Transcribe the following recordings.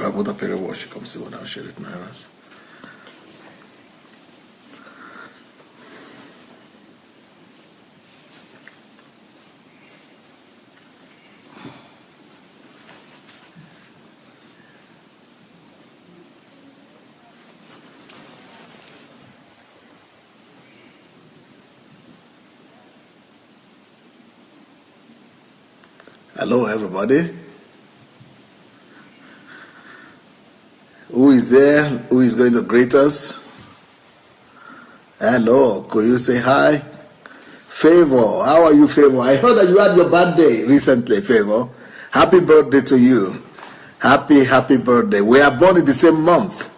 работа переводчиком сегодня в очередной раз. Hello, everybody. Who is there? Who is going to greet us? Hello, could you say hi? Favor, how are you, Favor? I heard that you had your birthday recently, Favor. Happy birthday to you. Happy birthday. We are born in the same month.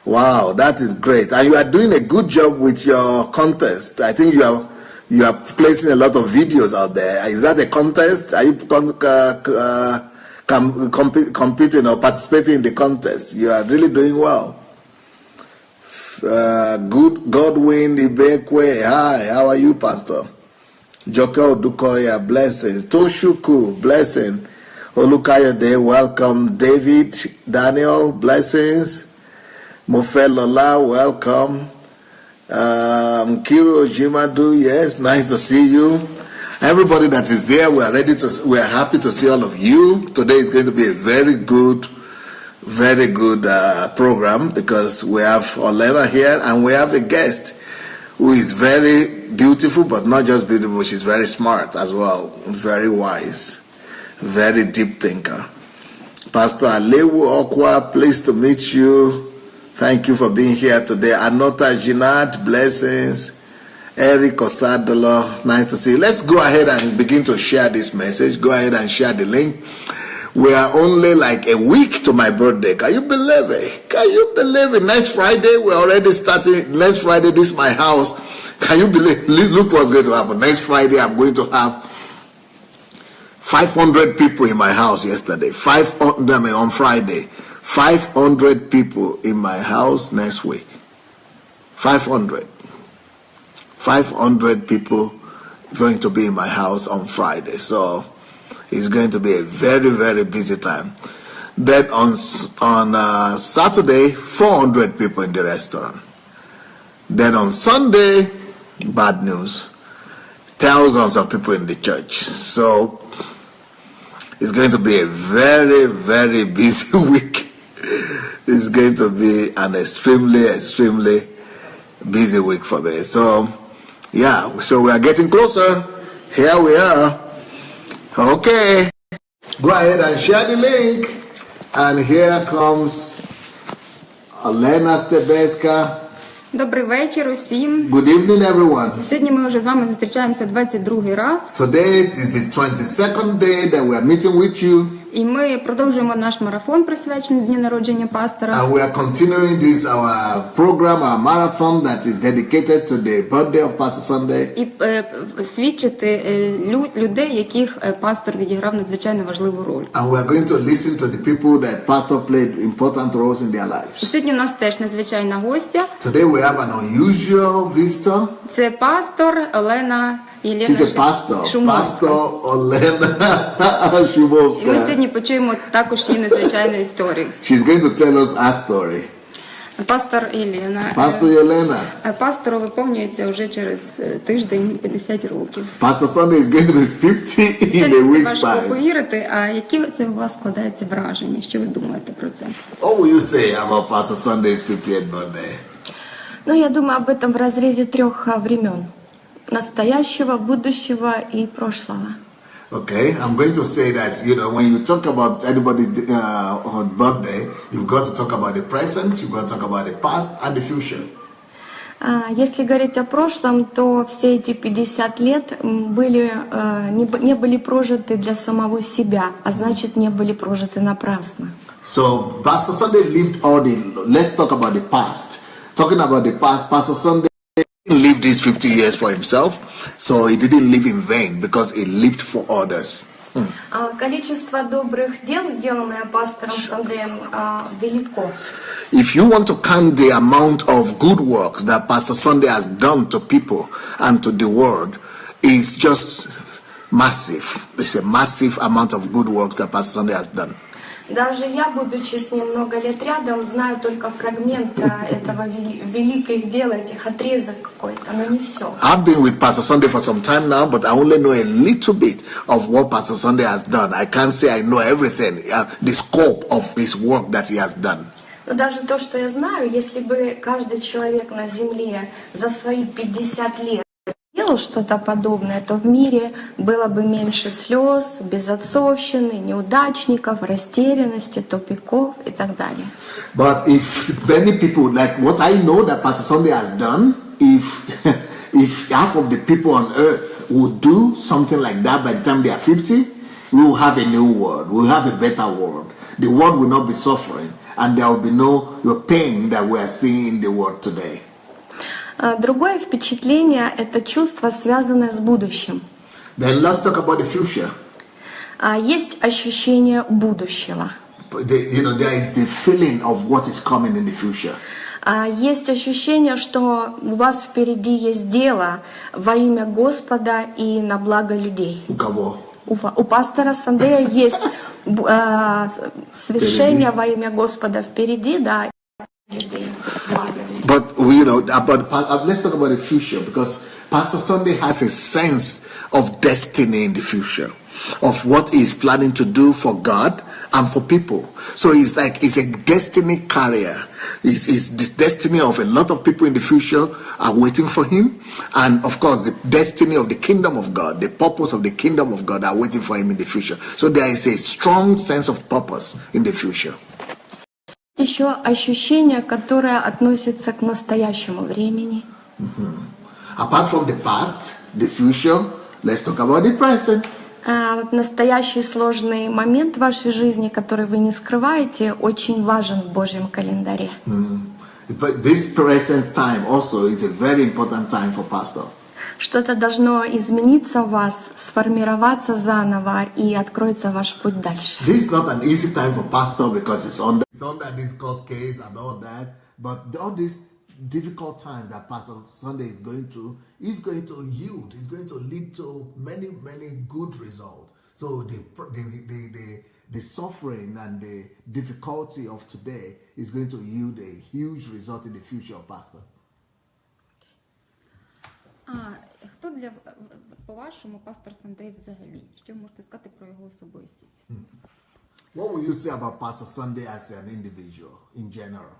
Wow, that is great. And you are doing a good job with your contest. I think you are placing a lot of videos out there. Is that a contest? Are you competing or participating in the contest? You are really doing well. Good Godwin Ibekwe. Hi, how are you, Pastor? Joko Dukoya, blessing. Toshuku, blessing. Olukayode, welcome. David Daniel, blessings. Mofelola, welcome. Kiro Jimadu, yes, nice to see you. Everybody that is there, we are happy to see all of you. Today is going to be a very good program because we have Olena here and we have a guest who is very beautiful, but not just beautiful, she's very smart as well, very wise, very deep thinker. Pastor Alewu Okwa, pleased to meet you. Thank you for being here today. Anota Jinat, blessings. Eric Osadolo, nice to see you. Let's go ahead and begin to share this message. Go ahead and share the link. We are only like a week to my birthday. Can you believe it? Can you believe it? Next Friday, we're already starting. Next Friday, this is my house. Can you believe? Look what's going to happen. Next Friday, I'm going to have 500 people in my house yesterday. On Friday. 500 people in my house next week. 500 people going to be in my house on Friday. So it's going to be a very, very busy time. Then on Saturday, 400 people in the restaurant. Then on Sunday, bad news. Thousands of people in the church. So it's going to be a very, very busy week. It's going to be an extremely busy week for me. So, yeah, so we are getting closer. Here we are. Okay. Go ahead and share the link. And here comes Olena Stebeska. Добрий вечір усім. Good evening, everyone. Сьогодні ми вже з вами зустрічаємося 22-й раз. Today is the 22nd day that we are meeting with you. І ми продовжуємо наш марафон, присвячений дню народження пастора. And we are continuing this our program, our marathon that is dedicated to the birthday of Pastor Sandey. І свідчити людей, яких пастор відіграв надзвичайно важливу роль. And we are going to listen to the people that pastor played important roles in their lives. І сьогодні у нас теж надзвичайна гостя. Today we have an unusual visitor. Це пастор Олена She's a pastor. Pastor Olena Shumovska. І ми сьогодні почуємо також її надзвичайну історію. She's going to tell us her story. Пастор Єлена. Pastor Yelena. Пастору виповнюється вже через тиждень 50 років. Pastor Sandey is going to be 50 in a week's важко time. повірити, а які це у вас складається враження? Що ви думаєте про це? What will you say about Pastor Sandey's 50th birthday? Ну, я думаю об этом в разрезе 3 времен. Настоящего, будущего и прошлого. Okay, I'm going to say that, when you talk about anybody's birthday, you've got to talk about the present, you've got to talk about the past and the future. Если говорить о прошлом, то все эти 50 лет не были прожиты для самого себя, а значит, не были прожиты напрасно. So, Pastor Sandey lived let's talk about the past. Talking about the past, Pastor Sandey lived these 50 years for himself, so he didn't live in vain because he lived for others. Количество добрых дел, сделанное пастором Сандеем, велико. If you want to count the amount of good works that Pastor Sandey has done to people and to the world, it's just massive. It's a massive amount of good works that Pastor Sandey has done. Даже я, будучи с ним много лет рядом, знаю только фрагмент этого великих дел, этих отрезок какой-то, но не все. I've been with Pastor Sunday for some time now, but I only know a little bit of what Pastor Sunday has done. I can't say I know everything, the scope of his work that he has done. Но даже то, что я знаю, если бы каждый человек на земле за свои 50 лет делал что-то подобное, то в мире было бы меньше слез, безотцовщины, неудачников, растерянности, тупиков и так далее. But if many people, like what I know that Pastor Sunday has done, if half of the people on earth would do something like that by the time they are 50, we will have a new world. We will have a better world. The world will not be suffering, and there will be no pain that we are seeing in the world today. Другое впечатление — это чувство, связанное с будущим. Then let's talk about the future. Есть ощущение будущего. There is the feeling of what is coming in the future. Есть ощущение, что у вас впереди есть дело во имя Господа и на благо людей. У кого? У пастора Сандея есть свершение во имя Господа впереди, да, людей. But let's talk about the future, because Pastor Sunday has a sense of destiny in the future, of what he's planning to do for God and for people. So he's a destiny carrier. It's this destiny of a lot of people in the future are waiting for him, and of course the destiny of the kingdom of God, the purpose of the kingdom of God are waiting for him in the future. So there is a strong sense of purpose in the future. Еще ощущение, которое относится к настоящему времени. Apart from the past, the future, let's talk about the present. Вот настоящий сложный момент в вашей жизни, который вы не скрываете, очень важен в Божьем календаре. But this present time also is a very important time for pastor. Что-то должно измениться в вас, сформироваться заново, и откроется ваш путь дальше. This is not an easy time for pastor because it's under this court case and all that. But all this difficult time that Pastor Sunday is going through is going to yield. It's going to lead to many good results. So the suffering and the difficulty of today is going to yield a huge result in the future of pastor. Хто по-вашому пастор Сандей взагалі? Що можете сказати про його особистість? What will you say about Pastor Sunday as an individual in general?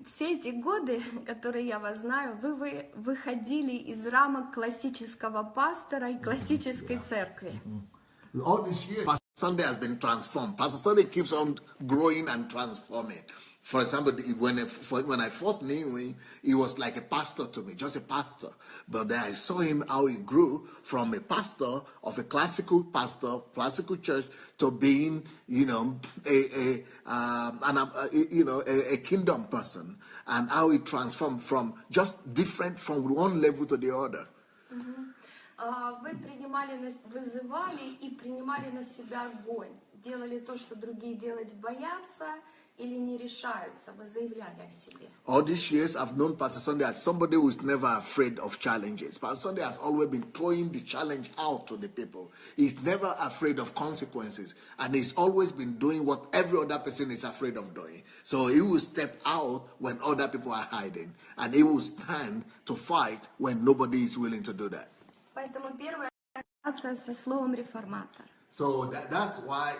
Все эти годы, которые я вас знаю, вы выходили из рамок классического пастора и классической церкви. All these years, Pastor Sunday has been transformed. Pastor Sunday keeps on growing and transforming. For example, when I first knew him, he was like a pastor to me, just a pastor. But then I saw him how he grew from a pastor of a classical church, to being, a kingdom person, and how he transformed from just different from one level to the other. Вы вызывали и принимали на себя огонь, делали то, что другие делать боятся или не решаются, вы заявляли о себе. All these years, I've known Pastor Sunday as somebody who is never afraid of challenges. Pastor Sunday has always been throwing the challenge out to the people. He's never afraid of consequences, and he's always been doing what every other person is afraid of doing. So he will step out when other people are hiding, and he will stand to fight when nobody is willing to do that. Поэтому первая ассоциация со словом реформатор. So that's why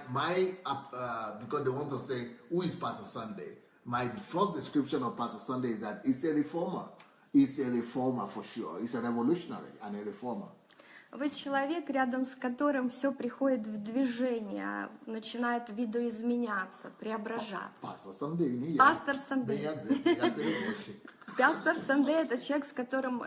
because they want to say, who is Pastor Sunday? My first description of Pastor Sunday is that he's a reformer. He's a reformer for sure. He's a revolutionary and a reformer. Вы человек, рядом с которым все приходит в движение, начинает видоизменяться, преображаться. Пастор Сандей. Пастор Сандей. Пастор Сандей — это человек, с которым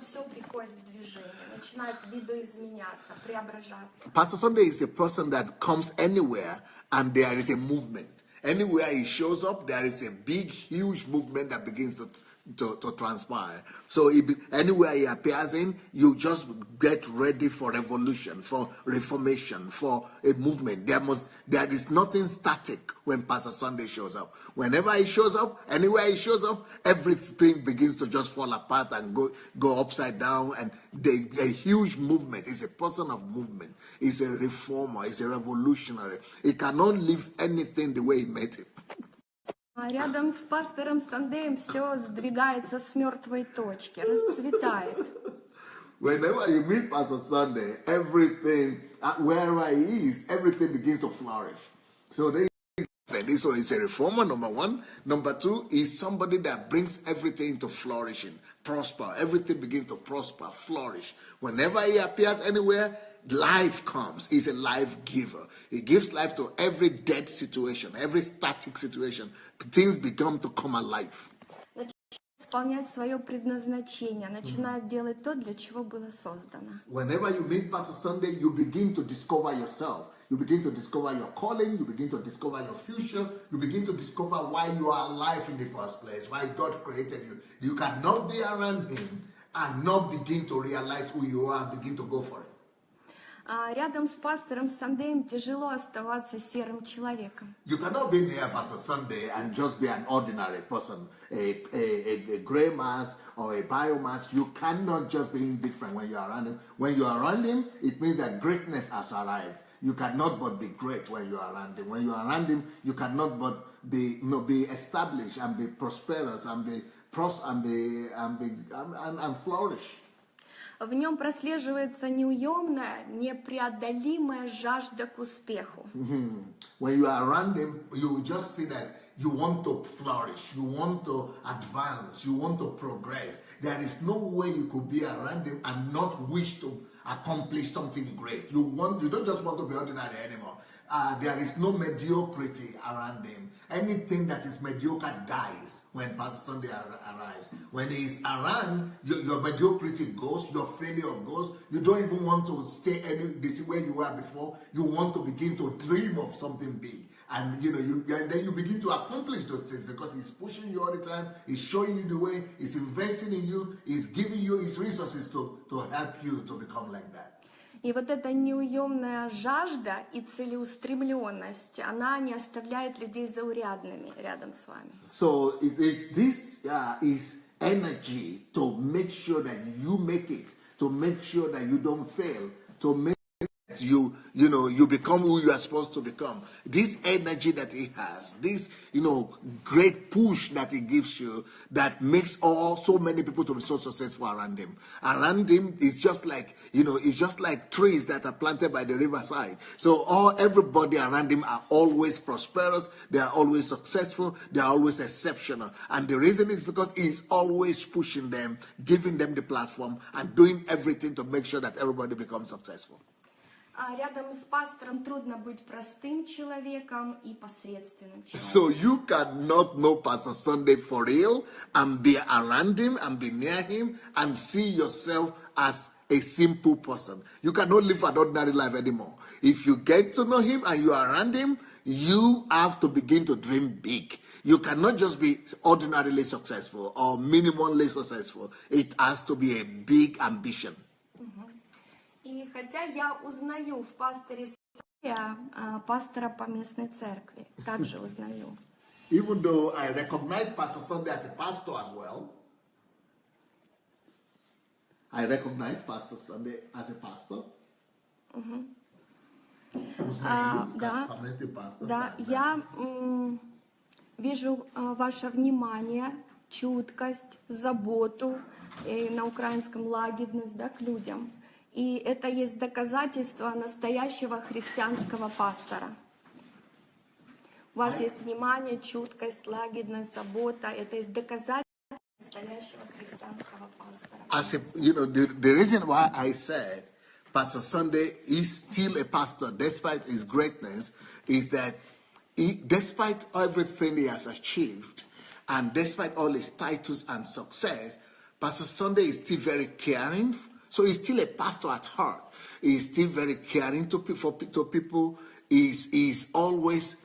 все приходит в движение, начинает видоизменяться, преображаться. Pastor Sunday is a person that comes anywhere and there is a movement. Anywhere he shows up, there is a big, huge movement that begins to to transpire. So anywhere he appears in, you just get ready for revolution, for reformation, for a movement. There is nothing static when Pastor Sunday shows up. Whenever he shows up, anywhere he shows up, everything begins to just fall apart and go upside down. And a huge movement. He's a person of movement. He's a reformer. He's a revolutionary. He cannot leave anything the way he met it. Рядом с пастором Сандеем все сдвигается с мертвой точки, расцветает. Whenever you meet Pastor Sunday, everything, wherever he is, everything begins to flourish. So he's a reformer, number one. Number two, he's somebody that brings everything to flourishing, prosper. Everything begins to prosper, flourish. Whenever he appears anywhere, life comes. He's a life giver. He gives life to every dead situation, every static situation. Things begin to come alive. Исполнять свое предназначение, начинает делать то, для чего было создано. Whenever you meet Pastor Sunday, you begin to discover yourself. You begin to discover your calling. You begin to discover your future. You begin to discover why you are alive in the first place, why God created you. You cannot be around him and not begin to realize who you are and begin to go for it. Рядом с пастором Сандеем тяжело оставаться серым человеком. You cannot be near Pastor Sunday and just be an ordinary person, a gray mass or a biomass. You cannot just be indifferent when you are around him. When you are around him, it means that greatness has arrived. You cannot but be great when you are around him. When you are around him, you cannot but be established and be prosperous and flourish. В нем прослеживается неуемная, непреодолимая жажда к успеху. When you are around him, you just see that you want to flourish, you want to advance, you want to progress. There is no way you could be around him and not wish to accomplish something great. You don't just want to be ordinary anymore. There is no mediocrity around him. Anything that is mediocre dies when Pastor Sunday arrives. When he's around, your mediocrity goes, your failure goes. You don't even want to stay the way you were before. You want to begin to dream of something big. And and then you begin to accomplish those things because he's pushing you all the time. He's showing you the way. He's investing in you. He's giving you his resources to help you to become like that. И вот эта неуемная жажда и целеустремленность, она не оставляет людей заурядными рядом с вами. So this is energy to make sure that you make it, to make sure that you don't fail, to make you become who you are supposed to become. This energy that he has, this great push that he gives you, that makes so many people to be so successful around him. Around him is just like it's just like trees that are planted by the riverside. So everybody around him are always prosperous, they are always successful, they are always exceptional. And the reason is because he's always pushing them, giving them the platform, and doing everything to make sure that everybody becomes successful. Рядом с пастором трудно быть простым человеком и посредственным человеком. So you cannot know Pastor Sunday for real and be around him and be near him and see yourself as a simple person. You cannot live an ordinary life anymore. If you get to know him and you are around him, you have to begin to dream big. You cannot just be ordinarily successful or minimally successful. It has to be a big ambition. И хотя я узнаю в пасторе Сандея пастора по местной церкви, также узнаю. Even though I recognize Pastor Sunday as a pastor as well, I recognize Pastor Sunday as a pastor. Да, я вижу ваше внимание, чуткость, заботу, и на украинском лагидность, к людям. И это есть доказательство настоящего христианского пастора. У вас есть внимание, чуткость, лагидность, забота. Это есть доказательство настоящего христианского пастора. The reason why I said Pastor Sunday is still a pastor despite his greatness is that despite everything he has achieved and despite all his titles and success, Pastor Sunday is still very caring. So he's still a pastor at heart. He's still very caring to people. He's always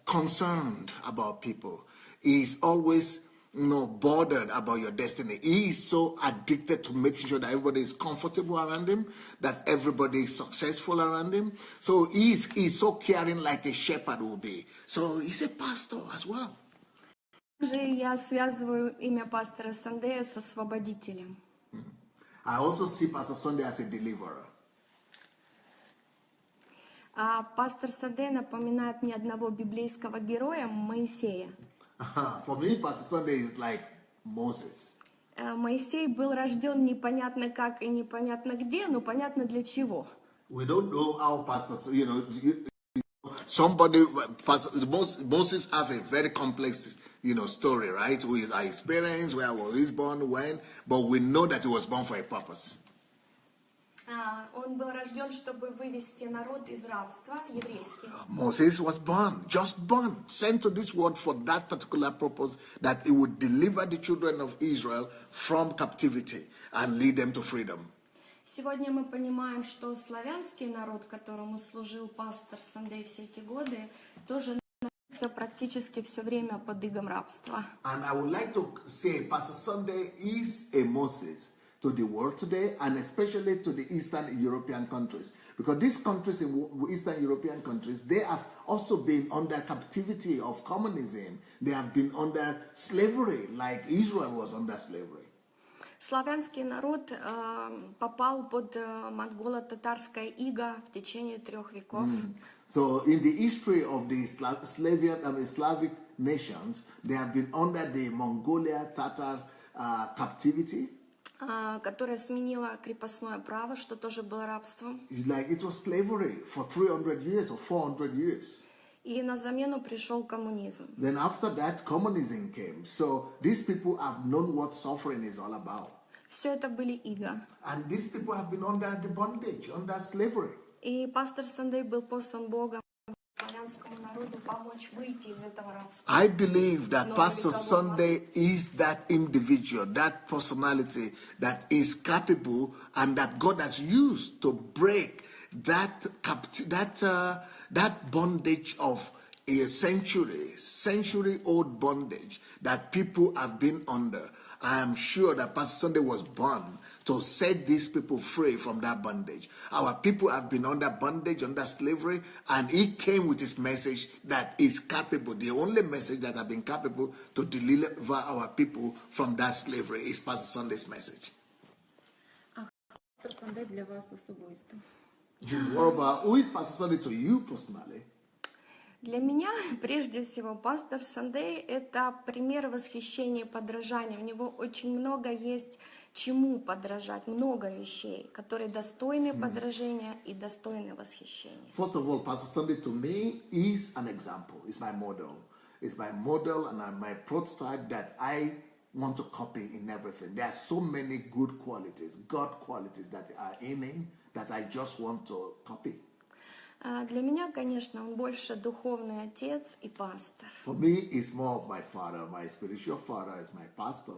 concerned about people. He's always bothered about your destiny. He is so addicted to making sure that everybody is comfortable around him, that everybody is successful around him. So he's so caring like a shepherd will be. So he's a pastor as well. Также я связываю имя пастора Сандея с освободителем. I also see Pastor Sunday as a deliverer. А пастор Сандей напоминает мне одного библейского героя Моисея. For me, Pastor Sunday is like Moses. Моисей был рожден непонятно как и непонятно где, но понятно для чего. We don't know how pastors, Moses have a very complex, story, right? With our experience, where was he born, when, but we know that he was born for a purpose. Он был рожден, чтобы вывести народ из рабства еврейский. Moses was just born, sent to this world for that particular purpose, that he would deliver the children of Israel from captivity and lead them to freedom. Сегодня мы понимаем, что славянский народ, которому служил пастор Сандей все эти годы, тоже находится практически все время под игом рабства. And I would like to say Pastor Sunday is a Moses to the world today, and especially to the Eastern European countries. Because these countries, in Eastern European countries, they have also been under captivity of communism. They have been under slavery, like Israel was under slavery. Славянский народ попал под монголо-татарское иго в течение 3 веков. So in the history of the Slavic nations, they have been under the Mongolia-Tatar captivity. Которая сменила крепостное право, что тоже было рабством. It's like it was slavery for 300 years or 400 years. И на замену пришел коммунизм. Then after that, communism came. So these people have known what suffering is all about. Все это были иго. And these people have been under the bondage, under slavery. И пастор Сандей был послан Богом славянскому народу помочь выйти из этого рабства. I believe that Pastor Sunday is that individual, that personality that is capable and that God has used to break that bondage of a century-old bondage that people have been under. I am sure that Pastor Sunday was born to set these people free from that bondage. Our people have been under bondage, under slavery, and he came with his message that is capable. The only message that has been capable to deliver our people from that slavery is Pastor Sunday's message. Пастор Сандей для вас особисто? What about, who is Pastor Sunday to you personally? Для меня, прежде всего, пастор Сандей – это пример восхищения и подражания. У него очень много есть чему подражать, много вещей, которые достойны подражения и достойны восхищения. First of all, Pastor Sunday to me is an example. It's my model. It's my model and my prototype that I want to copy in everything. There are so many good qualities, God qualities that are in him that I just want to copy. Для меня, конечно, он больше духовный отец и пастор. For me, it's more of my father. My spiritual father is my pastor.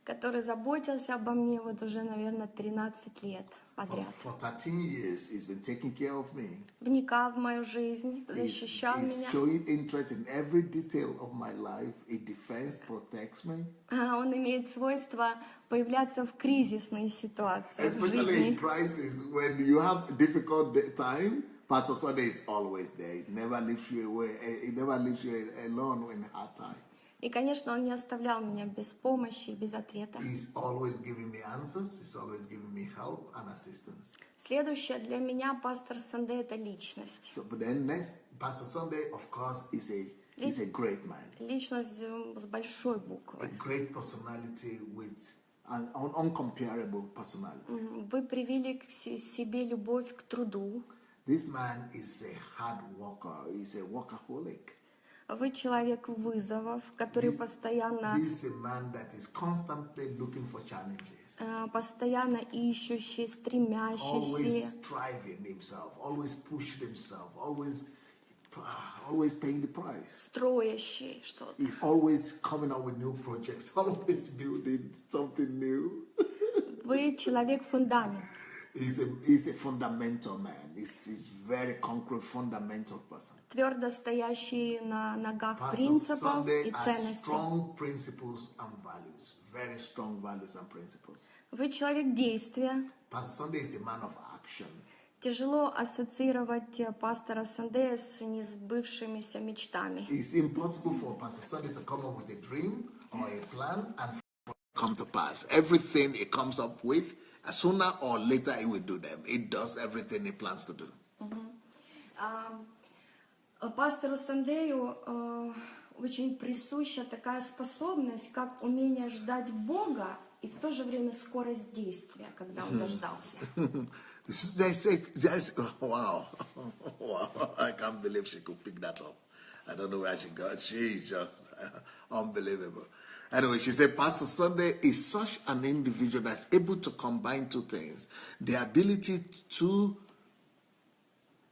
Который заботился обо мне вот уже, наверное, 13 лет подряд. For 13 years, he's been taking care of me. Вникал в мою жизнь, защищал меня. He's showing interest in every detail of my life. He defends, protects me. Он имеет свойство появляться в кризисные ситуации в Especially жизни. in crisis, when you have a difficult time, Pastor Sunday is always there. He never leaves you away. He never leaves you alone in hard time. И, конечно, он не оставлял меня без помощи и без ответа. He's always giving me answers. He's always giving me help and assistance. Следующее для меня пастор Сандей – это личность. So, but then next, Pastor Sunday, of course, is a great man. Личность с большой буквы. A great personality with an uncomparable personality. Вы привили к себе любовь к труду. This man is a hard worker. He's a workaholic. Вы человек вызовов, который постоянно, This is a man that is constantly looking for challenges. постоянно ищущий, стремящийся, Always striving himself, always pushing himself, always paying the price. строящий что-то. He's always coming up with new projects, always building something new. Вы человек-фундамент. He's a fundamental man. He's very concrete, fundamental person. Твердо стоящий на ногах Pastor принципов Sunday и has ценностей. strong principles and values. Very strong values and principles. Вы человек действия. Pastor Sunday is a man of action. Тяжело ассоциировать пастора Сандея с несбывшимися мечтами. It's impossible for Pastor Sunday to come up with a dream or a plan and come to pass. Everything he comes up with, sooner or later he will do them. He does everything he plans to do. Пастору Сандею очень присуща такая способность, как умение ждать Бога и в то же время скорость действия, когда он дождался. Wow. Wow, I can't believe she could pick that up. I don't know where she got. She's just unbelievable. Anyway, she said, Pastor Sunday is such an individual that's able to combine two things. The ability to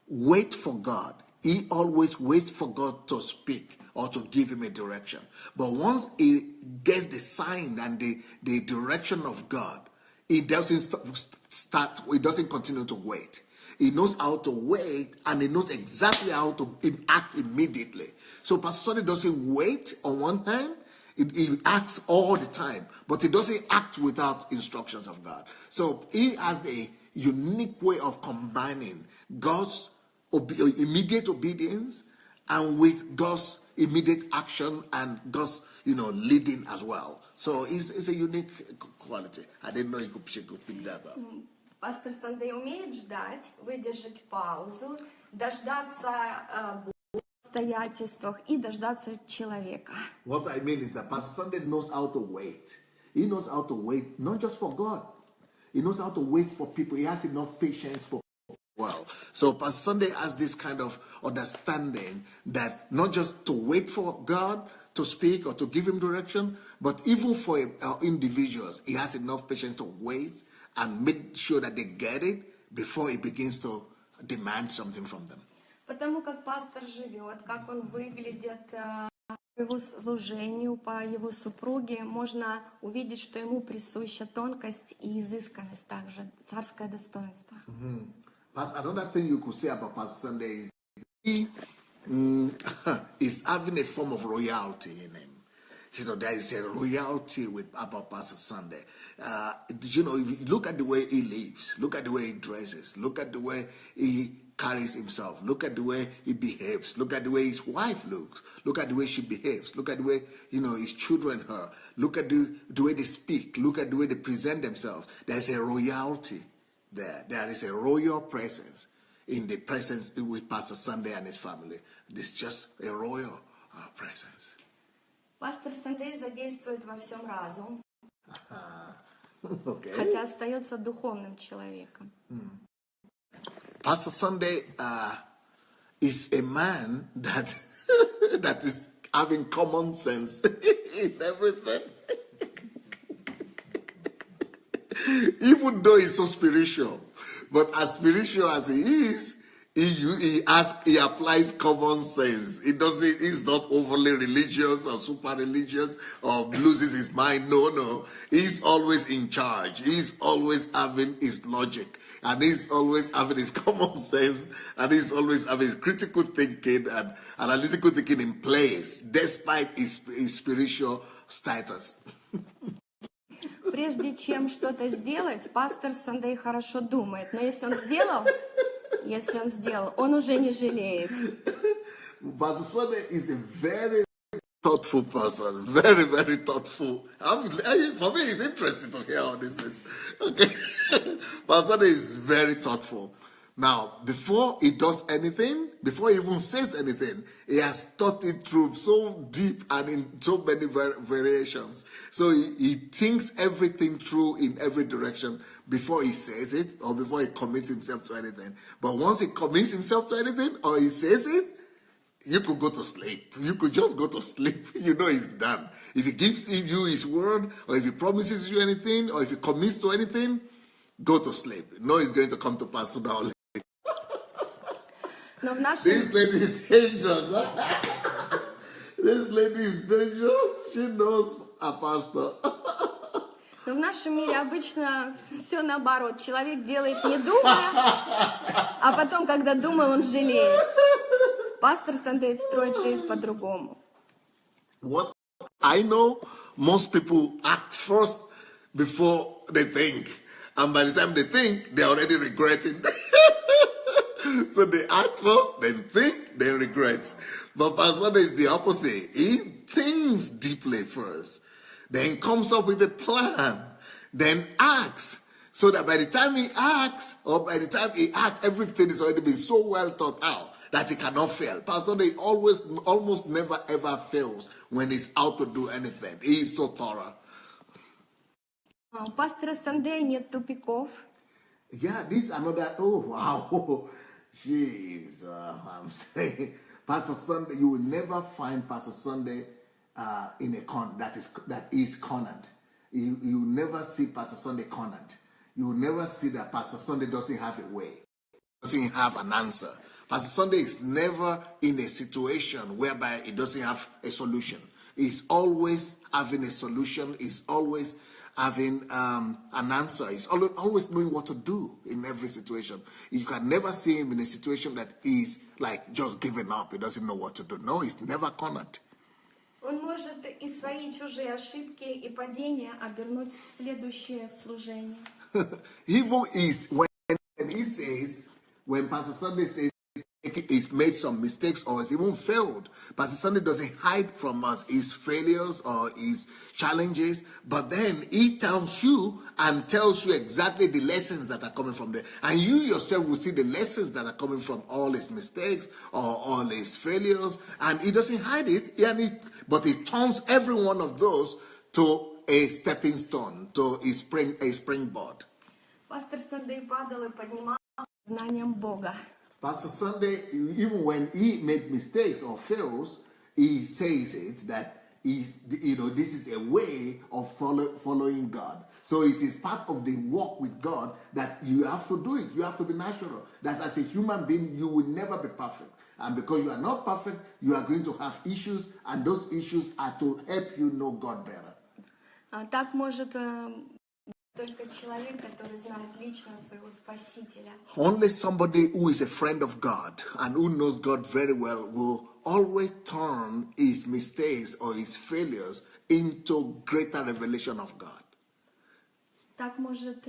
wait for God. He always waits for God to speak or to give him a direction. But once he gets the sign and the direction of God, he doesn't he doesn't continue to wait. He knows how to wait and he knows exactly how to act immediately. So Pastor Sunday doesn't wait on one hand. He acts all the time, but he doesn't act without instructions of God. So he has a unique way of combining God's immediate obedience and with God's immediate action and God's leading as well. So it's a unique quality. I didn't know she could pick that up. Пастор Сандей умеет ждать, выдержать паузу, дождаться обстоятельствах и дождаться человека. What I mean is that Pastor Sunday knows how to wait. He knows how to wait not just for God. He knows how to wait for people. He has enough patience for well. So Pastor Sunday has this kind of understanding that not just to wait for God to speak or to give him direction, but even for individuals, he has enough patience to wait and make sure that they get it before he begins to demand something from them. Потому как пастор живет, как он выглядит, по его служению, по его супруге, можно увидеть, что ему присуща тонкость и изысканность также, царское достоинство. Another thing you could say about Pastor Sunday is he is having a form of royalty in him. There is a royalty about Pastor Sunday. If you look at the way he lives, look at the way he dresses, look at the way he carries himself, look at the way he behaves, look at the way his wife looks, look at the way she behaves, look at the way his children her, look at the way they speak, look at the way they present themselves. There's a royalty there. There is a royal presence in the presence with Pastor Sunday and his family. There's just a royal presence. Пастор Сандей задействует во всем разум, Okay. хотя остается духовным человеком. Pastor Sunday is a man that that is having common sense in everything. Even though he's so spiritual, but as spiritual as he is, he applies common sense. He's not overly religious or super religious or loses his mind. No. He's always in charge. He's always having his logic. And he's always having his common sense. And he's always having his critical thinking and analytical thinking in place, despite his spiritual status. Прежде чем что-то сделать, пастор Сандей хорошо думает. Но если он сделал, он уже не жалеет. Pastor Sunday is a very thoughtful person. Very, very thoughtful. For me, it's interesting to hear all these things. Okay. Pastor Sunday is very thoughtful. Now, before he does anything, before he even says anything, he has thought it through so deep and in so many variations. So he thinks everything through in every direction before he says it or before he commits himself to anything. But once he commits himself to anything or he says it, you could go to sleep. You could just go to sleep. It's done. If he gives you his word or if he promises you anything or if he commits to anything, go to sleep. It's going to come to pass sooner or later. This lady is dangerous. Huh? This lady is dangerous. She knows a pastor. Но в нашем мире обычно все наоборот. Человек делает не думая, а потом, когда думал, он жалеет. Пастор Сандей строит жизнь по-другому. What I know, most people act first before they think. And by the time they think, they're already regretting. So they act first, then think, then regret. But Pastor Sandey is the opposite. He thinks deeply first, then comes up with a plan, then acts. So that by the time he acts, everything is already been so well thought out that he cannot fail. Pastor Sandey almost never ever fails when he's out to do anything. He is so thorough. У пастора Сандея нет тупиков. Yeah, this another. Oh wow, jeez. I'm saying, Pastor Sandey, you will never find Pastor Sandey in a that is cornered. You will never see Pastor Sandey cornered. You will never see that Pastor Sandey doesn't have a way, doesn't have an answer. Pastor Sandey is never in a situation whereby he doesn't have a solution. He's always having a solution. He's always having an answer. He's always knowing what to do in every situation. You can never see him in a situation that is like just giving up. He doesn't know what to do. No, he's never cornered. Он может и свои чужие ошибки и падения обернуть в следующее служение. Even when Pastor Sandey says he's made some mistakes or he's even failed, Pastor Sandey doesn't hide from us his failures or his challenges, but then he tells you exactly the lessons that are coming from there. And you yourself will see the lessons that are coming from all his mistakes or all his failures, and he doesn't hide it, but he turns every one of those to a stepping stone, to a springboard. Пастор Сандей падал и поднимался знанием Бога. Pastor Sandey, even when he made mistakes or fails, he says it that this is a way of following God. So it is part of the walk with God that you have to do it. You have to be natural. That as a human being, you will never be perfect. And because you are not perfect, you are going to have issues, and those issues are to help you know God better. Так может только человек, который знает лично своего Спасителя. Only somebody who is a friend of God and who knows God very well will always turn his mistakes or his failures into greater revelation of God. Так может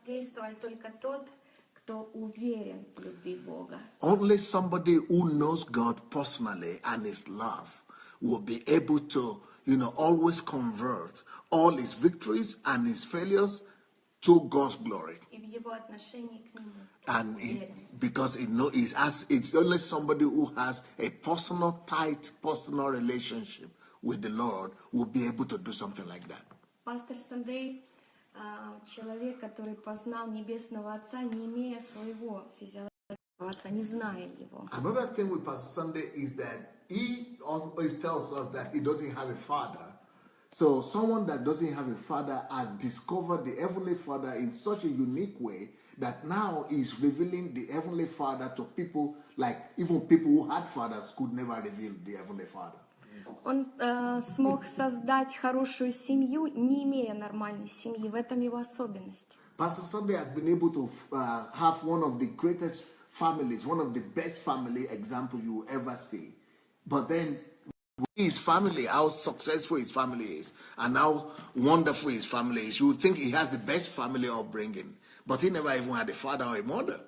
действовать только тот, кто уверен в любви Бога. Only somebody who knows God personally and his love will be able to, always convert all his victories and his failures to God's glory. And because it's only somebody who has a tight personal relationship with the Lord will be able to do something like that. Пастор Сандей, человек, который познал Небесного Отца, не имея своего физиологического отца, не зная его. Another thing with Pastor Sandey is that he always tells us that he doesn't have a father. So someone that doesn't have a father has discovered the Heavenly Father in such a unique way that now is revealing the Heavenly Father to people, like even people who had fathers could never reveal the Heavenly Father. Он смог создать хорошую семью, не имея нормальной семьи. В этом его особенность. Pastor Sandey has been able to have one of the greatest families, one of the best family examples you will ever see. But then his family, how successful his family is, and how wonderful his family is, you would think he has the best family upbringing, but he never even had a father or a mother.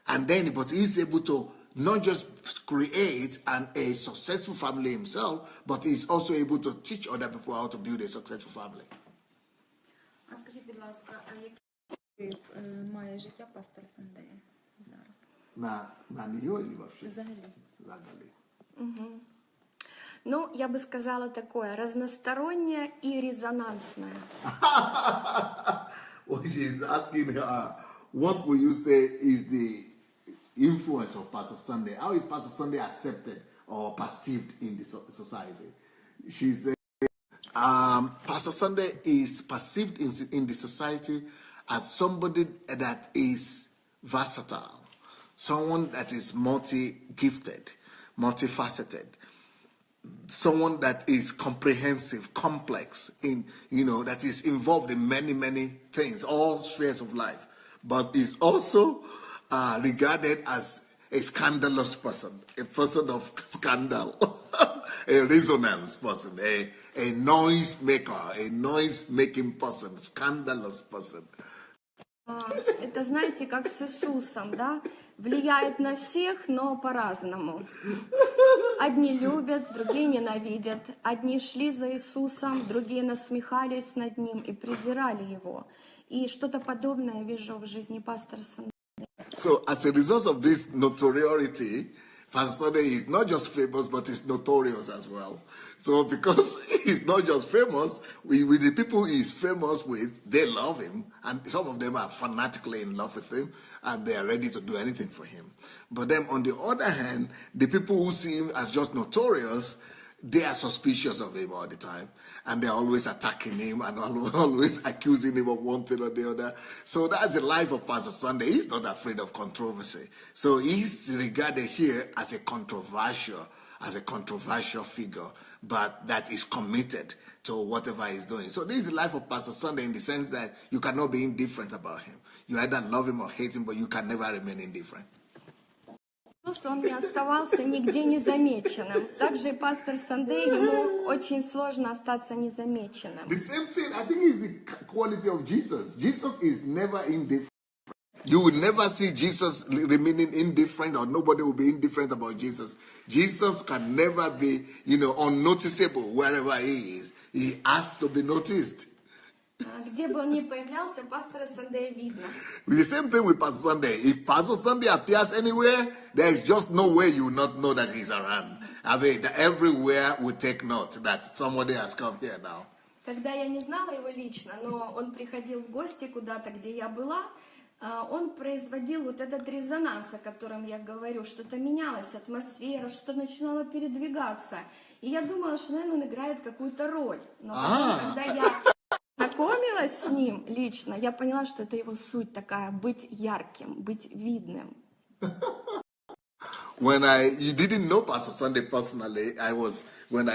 But he's able to not just create a successful family himself, but he's also able to teach other people how to build a successful family. А скажіть, будь ласка, а який має життя пастор Сандея зараз? На нее или вообще? Взагалі. Ну, я бы сказала такое, разностороннее и резонансное. Well, she's asking her, what will you say is the influence of Pastor Sandey? How is Pastor Sandey accepted or perceived in the society? She said, Pastor Sandey is perceived in the society as somebody that is versatile, someone that is multi-gifted, multifaceted. someone that is comprehensive, complex, that is involved in many, many things, all spheres of life, but is also regarded as a scandalous person, a person of scandal, a resonance person, a noise maker, a noise-making person, scandalous person. Это, знаете, как с Иисусом, да? Влияет на всех, но по-разному. Одни любят, другие ненавидят. Одни шли за Иисусом, другие насмехались над Ним и презирали Его. И что-то подобное я вижу в жизни пастора Сандея. So, as a result of this notoriety, Pastor Sandei is not just famous, but he's notorious as well. So, because he's not just famous, with the people he's famous with, they love him, and some of them are fanatically in love with him, and they are ready to do anything for him. But then, on the other hand, the people who see him as just notorious, they are suspicious of him all the time, and they're always attacking him and always accusing him of one thing or the other. So that's the life of Pastor Sandei. He's not afraid of controversy. So he's regarded here as a controversial figure, but that is committed to whatever he's doing. So this is the life of Pastor Sandei in the sense that you cannot be indifferent about him. You either love him or hate him, but you can never remain indifferent. Он не оставался нигде незамеченным. Также и пастор Сандей, ему очень сложно остаться незамеченным. The same thing, I think, is the quality of Jesus. Jesus is never indifferent. You will never see Jesus remaining indifferent, or nobody will be indifferent about Jesus. Jesus can never be, unnoticeable wherever he is. He has to be noticed. Где бы он ни появлялся, пастора Сандея видно. The same thing with Pastor Sandei. If Pastor Sandei appears anywhere, there is just no way you will not know that he's around. I mean, everywhere we take note that somebody has come here now. Когда я не знала его лично, но он приходил в гости куда-то, где я была, он производил вот этот резонанс, о котором я говорю, что-то менялось, атмосфера, что начинало передвигаться. И я думала, что, наверное, он играет какую-то роль. Но потом, когда я знакомилась с ним лично, я поняла, что это его суть такая, быть ярким, быть видным. When you didn't know Pastor Sandei personally, I was in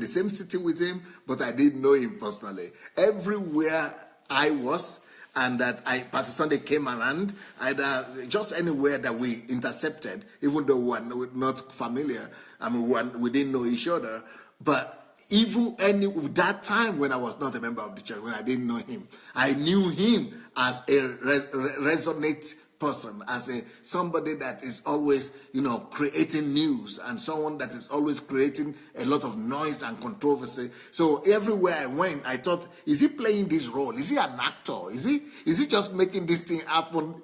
the same city with him, but I didn't know him personally. Everywhere I was, and that Pastor Sandei came around, either just anywhere that we intercepted, even though we were not familiar, we didn't know each other, but even that time when I was not a member of the church, when I didn't know him, I knew him as a resonate person, as somebody that is always, creating news, and someone that is always creating a lot of noise and controversy. So everywhere I went, I thought, is he playing this role? Is he an actor? Is he just making this thing happen,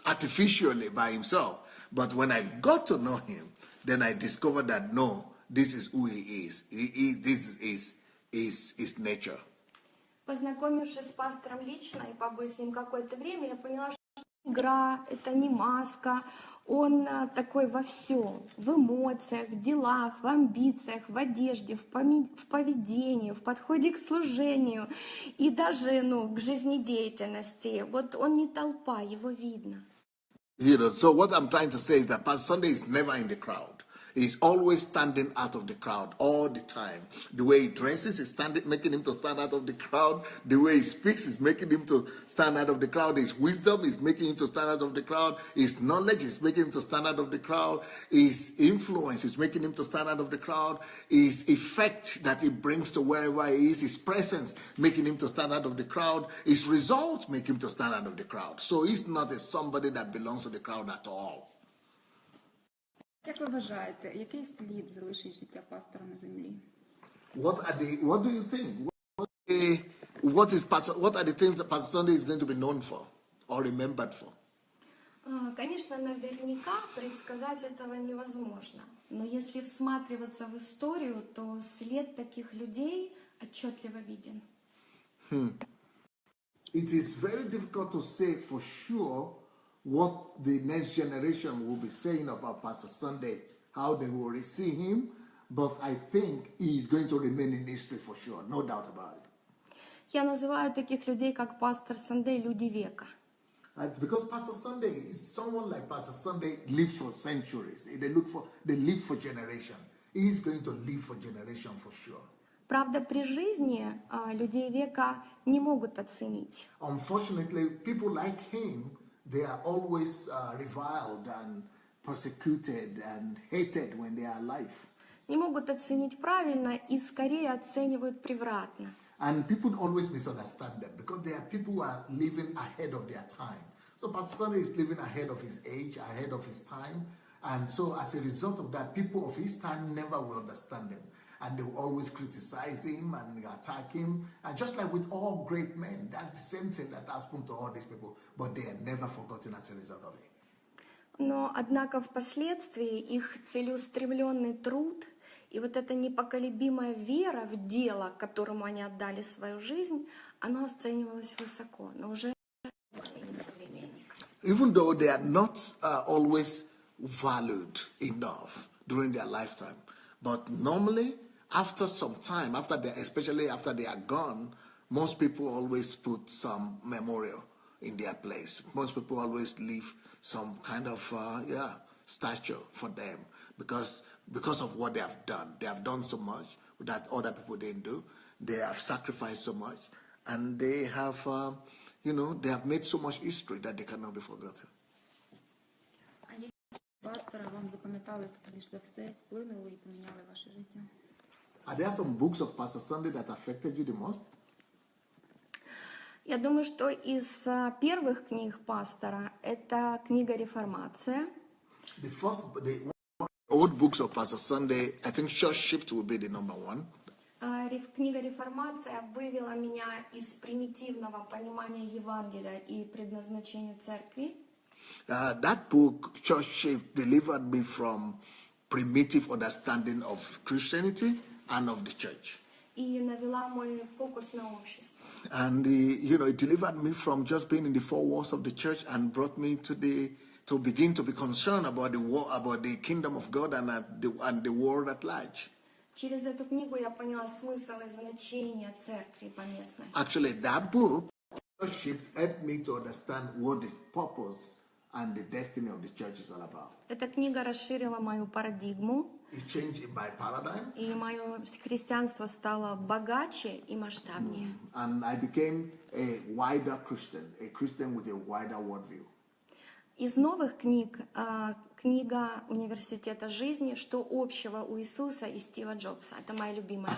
artificially by himself? But when I got to know him, then I discovered that no, this is who he is. This is his nature. Познакомившись с пастором лично и побыв с ним какое-то время, я поняла, что игра, это не маска, он такой во всем, в эмоциях, в делах, в амбициях, в одежде, в поведении, в подходе к служению и даже к жизнедеятельности. Вот он не толпа, его видно. So what I'm trying to say is that Pastor Sandei is never in the crowd. He's always standing out of the crowd all the time. The way he dresses is making him to stand out of the crowd. The way he speaks is making him to stand out of the crowd. His wisdom is making him to stand out of the crowd. His knowledge is making him to stand out of the crowd. His influence is making him to stand out of the crowd. His effect that he brings to wherever he is, his presence making him to stand out of the crowd. His results make him to stand out of the crowd. So he's not somebody that belongs to the crowd at all. Як ви вважаєте, який слід залишить життя пастора на землі? What do you think? What are the things that Pastor Sandei is going to be known for or remembered for? Конечно, наверняка предсказать этого невозможно. Но если всматриваться в историю, то след таких людей отчетливо виден. It is very difficult to say for sure what the next generation will be saying about Pastor Sandei, how they will receive him, but I think he is going to remain in history for sure, no doubt about it. Я называю таких людей, как пастор Сандей, люди века. Because Pastor Sandei is someone like Pastor Sandei lives for centuries. They live for generations. He's going to live for generation for sure. Правда, при жизни людей века не могут оценить. Unfortunately, people like him, they are always reviled and persecuted and hated when they are alive. Не могут оценить правильно и скорее оценивают превратно. And people always misunderstand them because there are people who are living ahead of their time. So Pastor Sandey is living ahead of his age, ahead of his time. And so as a result of that, people of his time never will understand him. And they will always criticize him and attack him. And just like with all great men, that's the same thing that has happened to all these people. But they are never forgotten as a result of it. Но, однако, впоследствии их целеустремленный труд и вот эта непоколебимая вера в дело, которому они отдали свою жизнь, оно оценивалось высоко, но уже не современник. Even though they are not always valued enough during their lifetime, but normally, after some time, especially after they are gone, most people always put some memorial in their place. Most people always leave some kind of statue for them because of what they have done. They have done so much that other people didn't do. They have sacrificed so much, and they have, they have made so much history that they cannot be forgotten. Пастора вам запам'ятались більш за все, вплинули і поміняли ваше життя? Are there some books of Pastor Sandey that affected you the most? Я думаю, что из первых книг пастора это книга «Реформация». The old books of Pastor Sandey, I think Church Shift will be the number one. Книга «Реформация» вывела меня из примитивного понимания Евангелия и предназначения церкви. That book, Church Shift, delivered me from primitive understanding of Christianity and of the church. И навела мой фокус на общество. And it delivered me from just being in the four walls of the church and brought me to begin to be concerned about the kingdom of God and the world at large. Через эту книгу я поняла смысл и значение церкви поместной. Actually, that book, Church Shift, helped me to understand what the purpose and the destiny of the church is all about. Эта книга расширила мою парадигму. It changed my paradigm. И мое христианство стало богаче и масштабнее. And I became a wider Christian, a Christian with a wider worldview. Из новых книг книга Университета жизни «Что общего у Иисуса и Стива Джобса». Это моя любимая.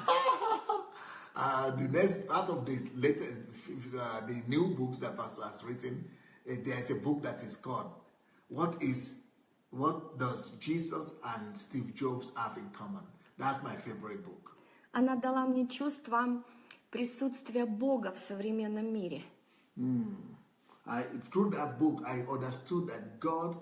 The next out of the latest, the new books that Pastor has written, there's a book that is called What Does Jesus and Steve Jobs Have in Common? That's my favorite book. Она дала мне чувство присутствия Бога в современном мире. Through that book, I understood that God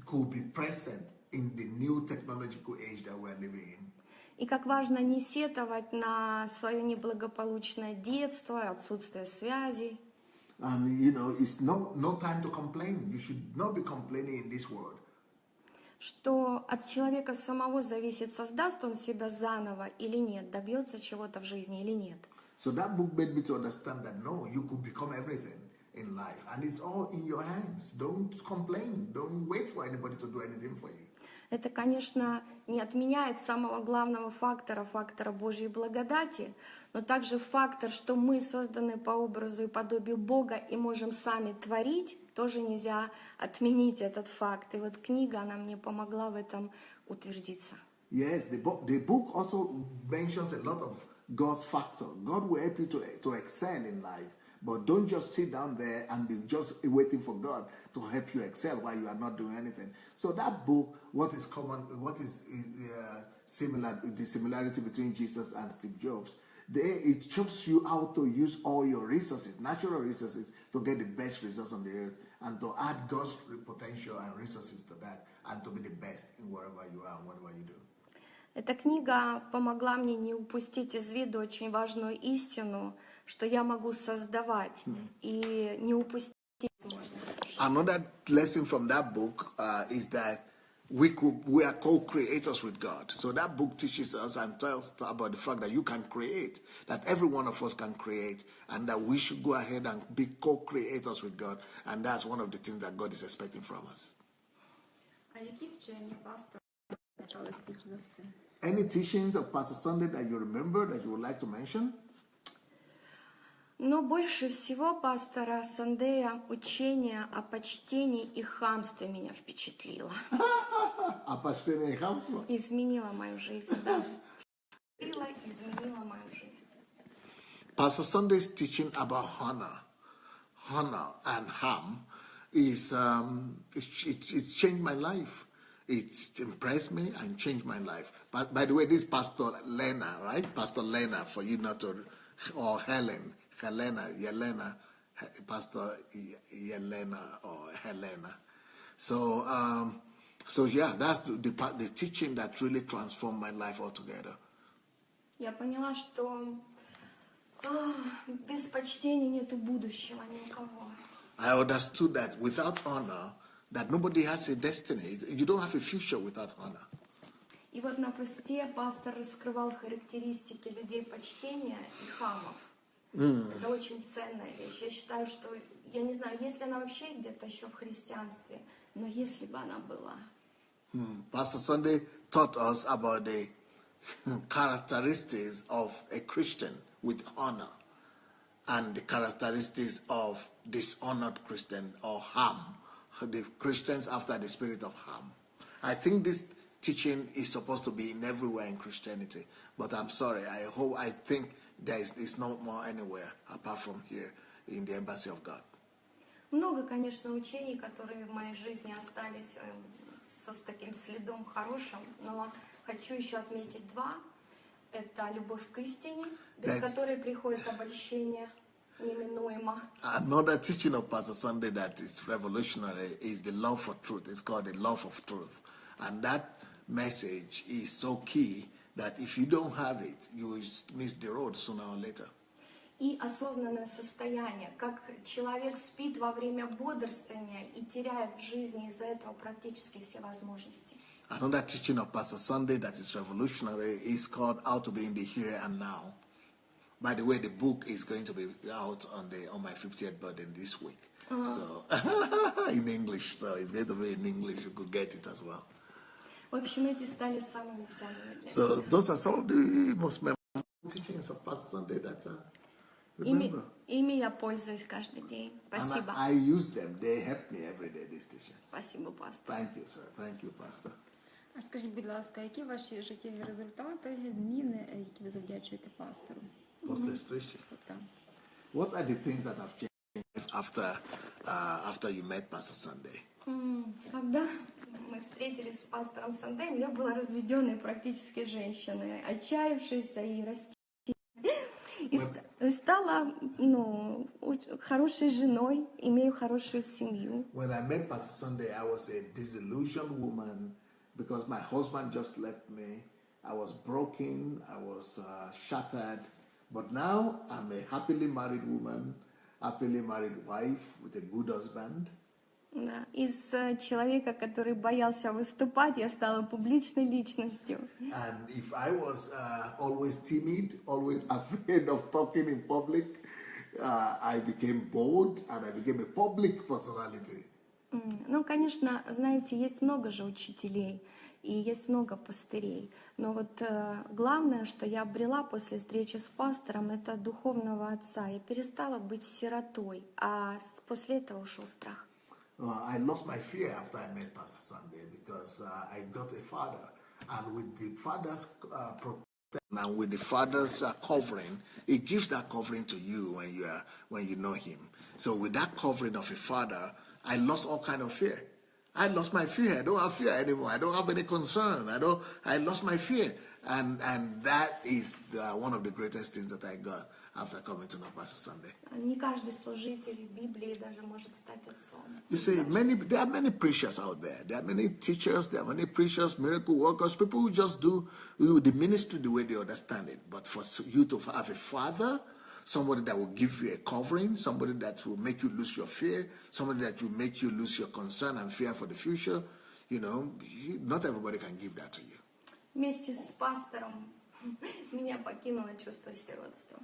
could be present in the new technological age that we're living in. И как важно не сетовать на свое неблагополучное детство, отсутствие связей. And it's no time to complain. You should not be complaining in this world. Что от человека самого зависит, создаст он себя заново или нет, добьется чего-то в жизни или нет. So that book made me to understand that no, you could become everything in life, and it's all in your hands. Don't complain. Don't wait for anybody to do anything for you. Это, конечно, не отменяет самого главного фактора Божьей благодати, но также фактор, что мы созданы по образу и подобию Бога и можем сами творить, тоже нельзя отменить этот факт. И вот книга, она мне помогла в этом утвердиться. Yes, the book also mentions a lot of God's factor. God will help you to excel in life, but don't just sit down there and be just waiting for God to help you excel while you are not doing anything. So that book, what is similar, the similarity between Jesus and Steve Jobs, it shows you how to use all your resources, natural resources, to get the best results on the earth and to add God's potential and resources to that and to be the best in wherever you are and whatever you do. Эта книга помогла мне не упустить из виду очень важную истину, что я могу создавать и не упустить возможность. Another lesson from that book is that we are co-creators with God. So that book teaches us and tells about the fact that you can create, that every one of us can create, and that we should go ahead and be co-creators with God. And that's one of the things that God is expecting from us. А які вчення пастора запам'ятались більш за все? Any teachings of Pastor Sunday that you remember that you would like to mention? Но больше всего пастора Сандея учение о почтении и хамстве меня впечатлило. О почтении и хамстве? Изменило мою жизнь, да. Изменило мою жизнь. Pastor Sunday's teaching about honor and harm is it's changed my life. It's impressed me and changed my life. But by the way, this is Pastor Lena, right? Pastor Lena, for you not to, or Yelena, Pastor Yelena or Helena. So yeah, that's the teaching that really transformed my life altogether. Я поняла, что без почтения нету будущего ни у кого. I understood that without honor, that nobody has a destiny. You don't have a future without honor. И вот на посте пастор раскрывал характеристики людей почтения и хамов. Это очень ценная вещь. Я считаю, что, я не знаю, есть ли она вообще где-то еще в христианстве, но если бы она была. Pastor Sunday taught us about the characteristics of a Christian with honor and the characteristics of dishonored Christian or harm, the Christians after the spirit of harm. I think this teaching is supposed to be in everywhere in Christianity, but I'm sorry, I think it's no more anywhere apart from here in the embassy of God. Много, конечно, учений, которые в моей жизни остались с таким следом хорошим, но хочу еще отметить два. Это любовь к истине, без которой приходит обольщение неминуемо. Another teaching of Pastor Sunday that is revolutionary is the love for truth. It's called the love of truth. And that message is so key that if you don't have it, you will miss the road sooner or later. И осознанное состояние, как человек спит во время бодрствования и теряет в жизни из-за этого практически все возможности. Another teaching of Pastor Sunday that is revolutionary is called How to Be in the Here and Now. By the way, the book is going to be out on my 50th birthday this week. So in English, so it's going to be in English. You could get it as well. В общем, эти стали самыми ценными для меня. So those are some of the most memorable teachings of Pastor Sunday that remember. Ими я пользуюсь каждый день. Спасибо. And I use them. They help me every day, these teachings. Спасибо, пастор. Thank you, sir. Thank you, Pastor. А скажіть, будь ласка, які ваші життєві результати, зміни, які ви завдячуєте пастору? What are the things that have changed after you met Pastor Sunday? Когда мы встретились с пастором Сандеем, я была разведенной практически женщиной, отчаявшейся и И стала, хорошей женой, имею хорошую семью. When I met Pastor Sunday, I was a disillusioned woman because my husband just left me. I was broken, I was shattered. But now I'm a happily married woman, happily married wife with a good husband. Да. Из человека, который боялся выступать, я стала публичной личностью. And if I was always timid, always afraid of talking in public, I became bold and I became a public personality. Ну, конечно, знаете, есть много же учителей и есть много пастырей. Но вот главное, что я обрела после встречи с пастором, это духовного отца. Я перестала быть сиротой, а после этого ушел страх. I lost my fear after I met Pastor Sunday because I got a father, and with the father's protection and with the father's covering, it gives that covering to you when you know him. So with that covering of a father, I lost all kind of fear. I lost my fear. I don't have fear anymore. I don't have any concern. I lost my fear, and that is one of the greatest things that I got after coming to know Pastor Sunday. Не каждый служитель Библии даже может стать отцом. You see, there are many preachers out there. There are many teachers, there are many preachers, miracle workers, people who just do the ministry the way they understand it. But for you to have a father, somebody that will give you a covering, somebody that will make you lose your fear, somebody that will make you lose your concern and fear for the future, not everybody can give that to you. Вместе с пастором меня покинуло чувство сиротства.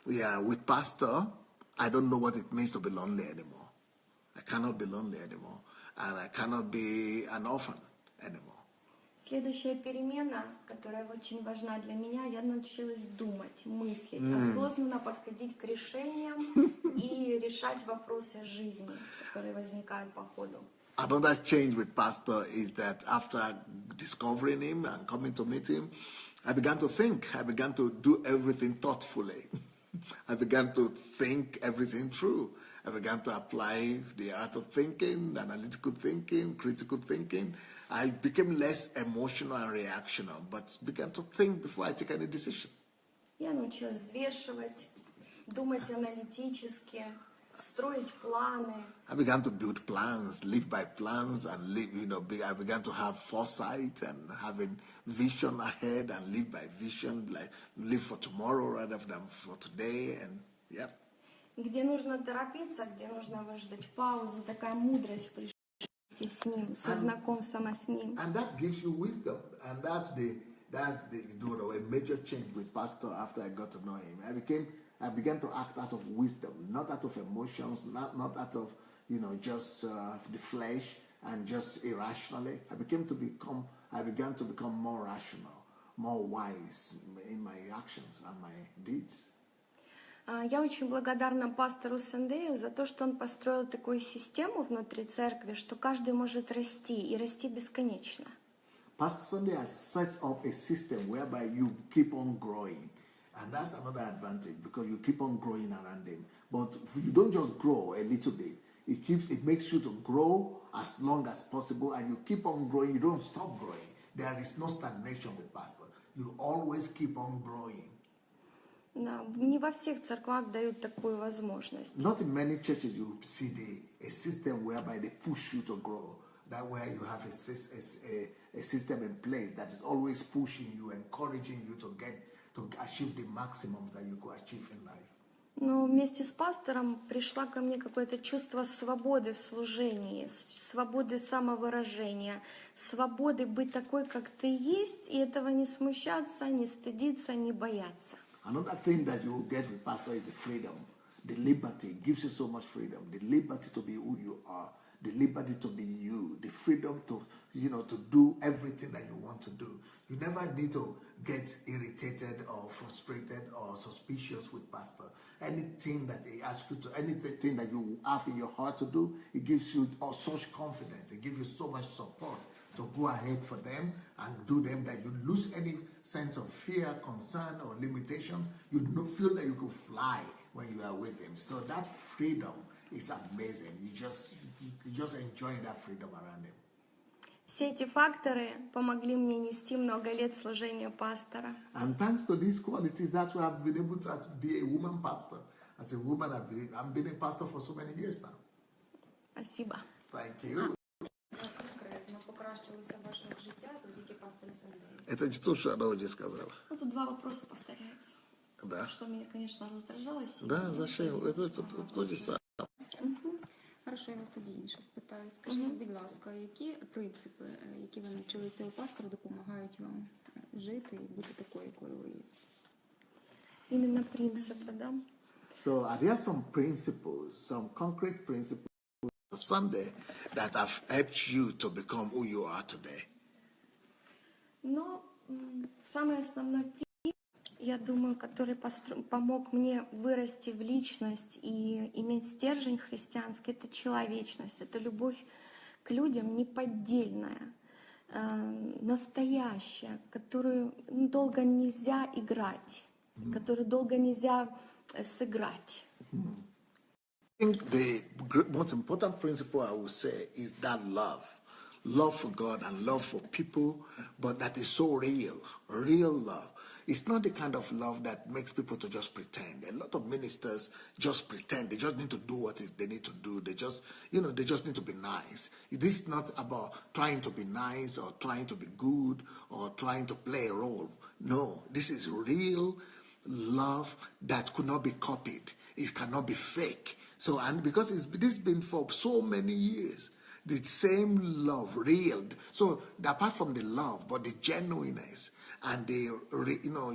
Yeah, with pastor, I don't know what it means to be lonely anymore. I cannot be lonely anymore. And I cannot be an orphan anymore. Следующая перемена, которая очень важна для меня, я научилась думать, мыслить, осознанно подходить к решениям и решать вопросы жизни, которые возникают по ходу. Another change with Pastor is that after discovering him and coming to meet him, I began to think. I began to do everything thoughtfully. I began to think everything through. I began to apply the art of thinking, analytical thinking, critical thinking. I became less emotional and reactional, but began to think before I take any decision. Я научилась взвешивать, думать аналитически, строить планы. I began to build plans, live by plans, and live. I began to have foresight and having vision ahead, and live by vision, like live for tomorrow rather than for today. And yeah. Где нужно торопиться, где нужно выждать паузу, такая мудрость пришла с ним, со знакомством с ним. And that gives you wisdom, and that's the a major change with Pastor after I got to know him. I began to act out of wisdom, not out of emotions, not out of just the flesh and just irrationally. I began to become more rational, more wise in my actions and my deeds. Я очень благодарна пастору Сандею за то, что он построил такую систему внутри церкви, что каждый может расти и расти бесконечно. Pastor Sunday has set up a system whereby you keep on growing. And that's another advantage because you keep on growing around him. But you don't just grow a little bit. It makes you to grow as long as possible, and you keep on growing. You don't stop growing. There is no stagnation with pastor. You always keep on growing. Да, не во всех церквах дают такую возможность. Not in many churches you see a system whereby they push you to grow. That where you have a system in place that is always pushing you, encouraging you to achieve the maximum that you could achieve in life. Но вместе с пастором пришла ко мне какое-то чувство свободы в служении, свободы самовыражения, свободы быть такой, как ты есть, и этого не смущаться, не стыдиться, не бояться. Another thing that you will get with pastor is the freedom, the liberty. It gives you so much freedom, the liberty to be who you are, the liberty to be you, the freedom to do everything that you want to do. You never need to get irritated or frustrated or suspicious with pastor. Anything that he asks you to, anything that you have in your heart to do, it gives you such confidence. It gives you so much support to go ahead for them and do them that you lose any sense of fear, concern, or limitation. You don't feel that you could fly when you are with him. So that freedom is amazing. You just enjoy that freedom around him. Все эти факторы помогли мне нести много лет служения пастора. And thanks to these qualities, that's why I've been able to be a woman pastor. As a woman, I've been a pastor for so many years now. Спасибо. Thank you. Это не то, что она уже сказала. Ну, тут два вопроса повторяются. Да. Что меня, конечно, раздражало. Да, зачем? Это то же самое. Хорошо, я вас тоді інше спитаю. Скажіть, будь ласка, які принципи, які ви навчилися у пастора, допомагають вам жити і бути такою, якою ви є? Именно принципы, да? So are there some principles, some concrete principles Sunday that have helped you to become who you are today? Но самый основной принцип, я думаю, который помог мне вырасти в личность и иметь стержень христианский, это человечность, это любовь к людям неподдельная, настоящая, которую долго нельзя играть, которую долго нельзя сыграть. I think the most important principle I would say is that love for God and love for people, but that is so real love. It's not the kind of love that makes people to just pretend. A lot of ministers just pretend. They just need to do what they need to do. They just need to be nice. This is not about trying to be nice or trying to be good or trying to play a role. No, this is real love that could not be copied. It cannot be fake. So, and because this has been for so many years, the same love, real. So, apart from the love, but the genuineness and the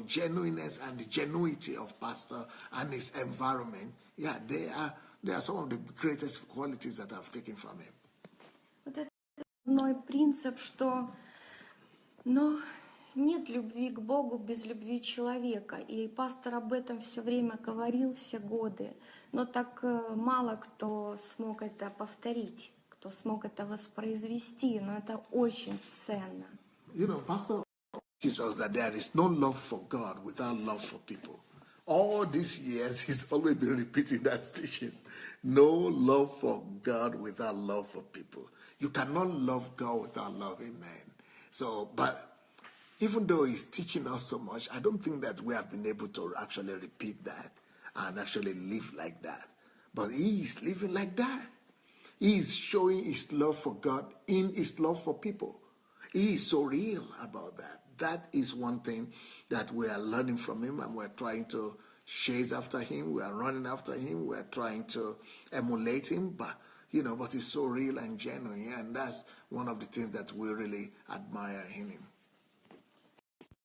genuineness and the genuity of pastor and his environment, yeah, they are some of the greatest qualities that I've taken from him. Вот это основной принцип, что Но нет любви к Богу без любви человека. И пастор об этом все время говорил, все годы. Но так мало кто смог это повторить, кто смог это воспроизвести. Но это очень ценно. You know, Pastor teaches us that there is no love for God without love for people. All these years, he's always been repeating that teachings. No love for God without love for people. You cannot love God without loving man. So, but even though he's teaching us so much, I don't think that we have been able to actually repeat that and actually live like that. But he is living like that. He is showing his love for God in his love for people. He is so real about that. That is one thing that we are learning from him, and we're trying to chase after him. We are running after him. We're trying to emulate him, but but he's so real and genuine, and that's one of the things that we really admire in him.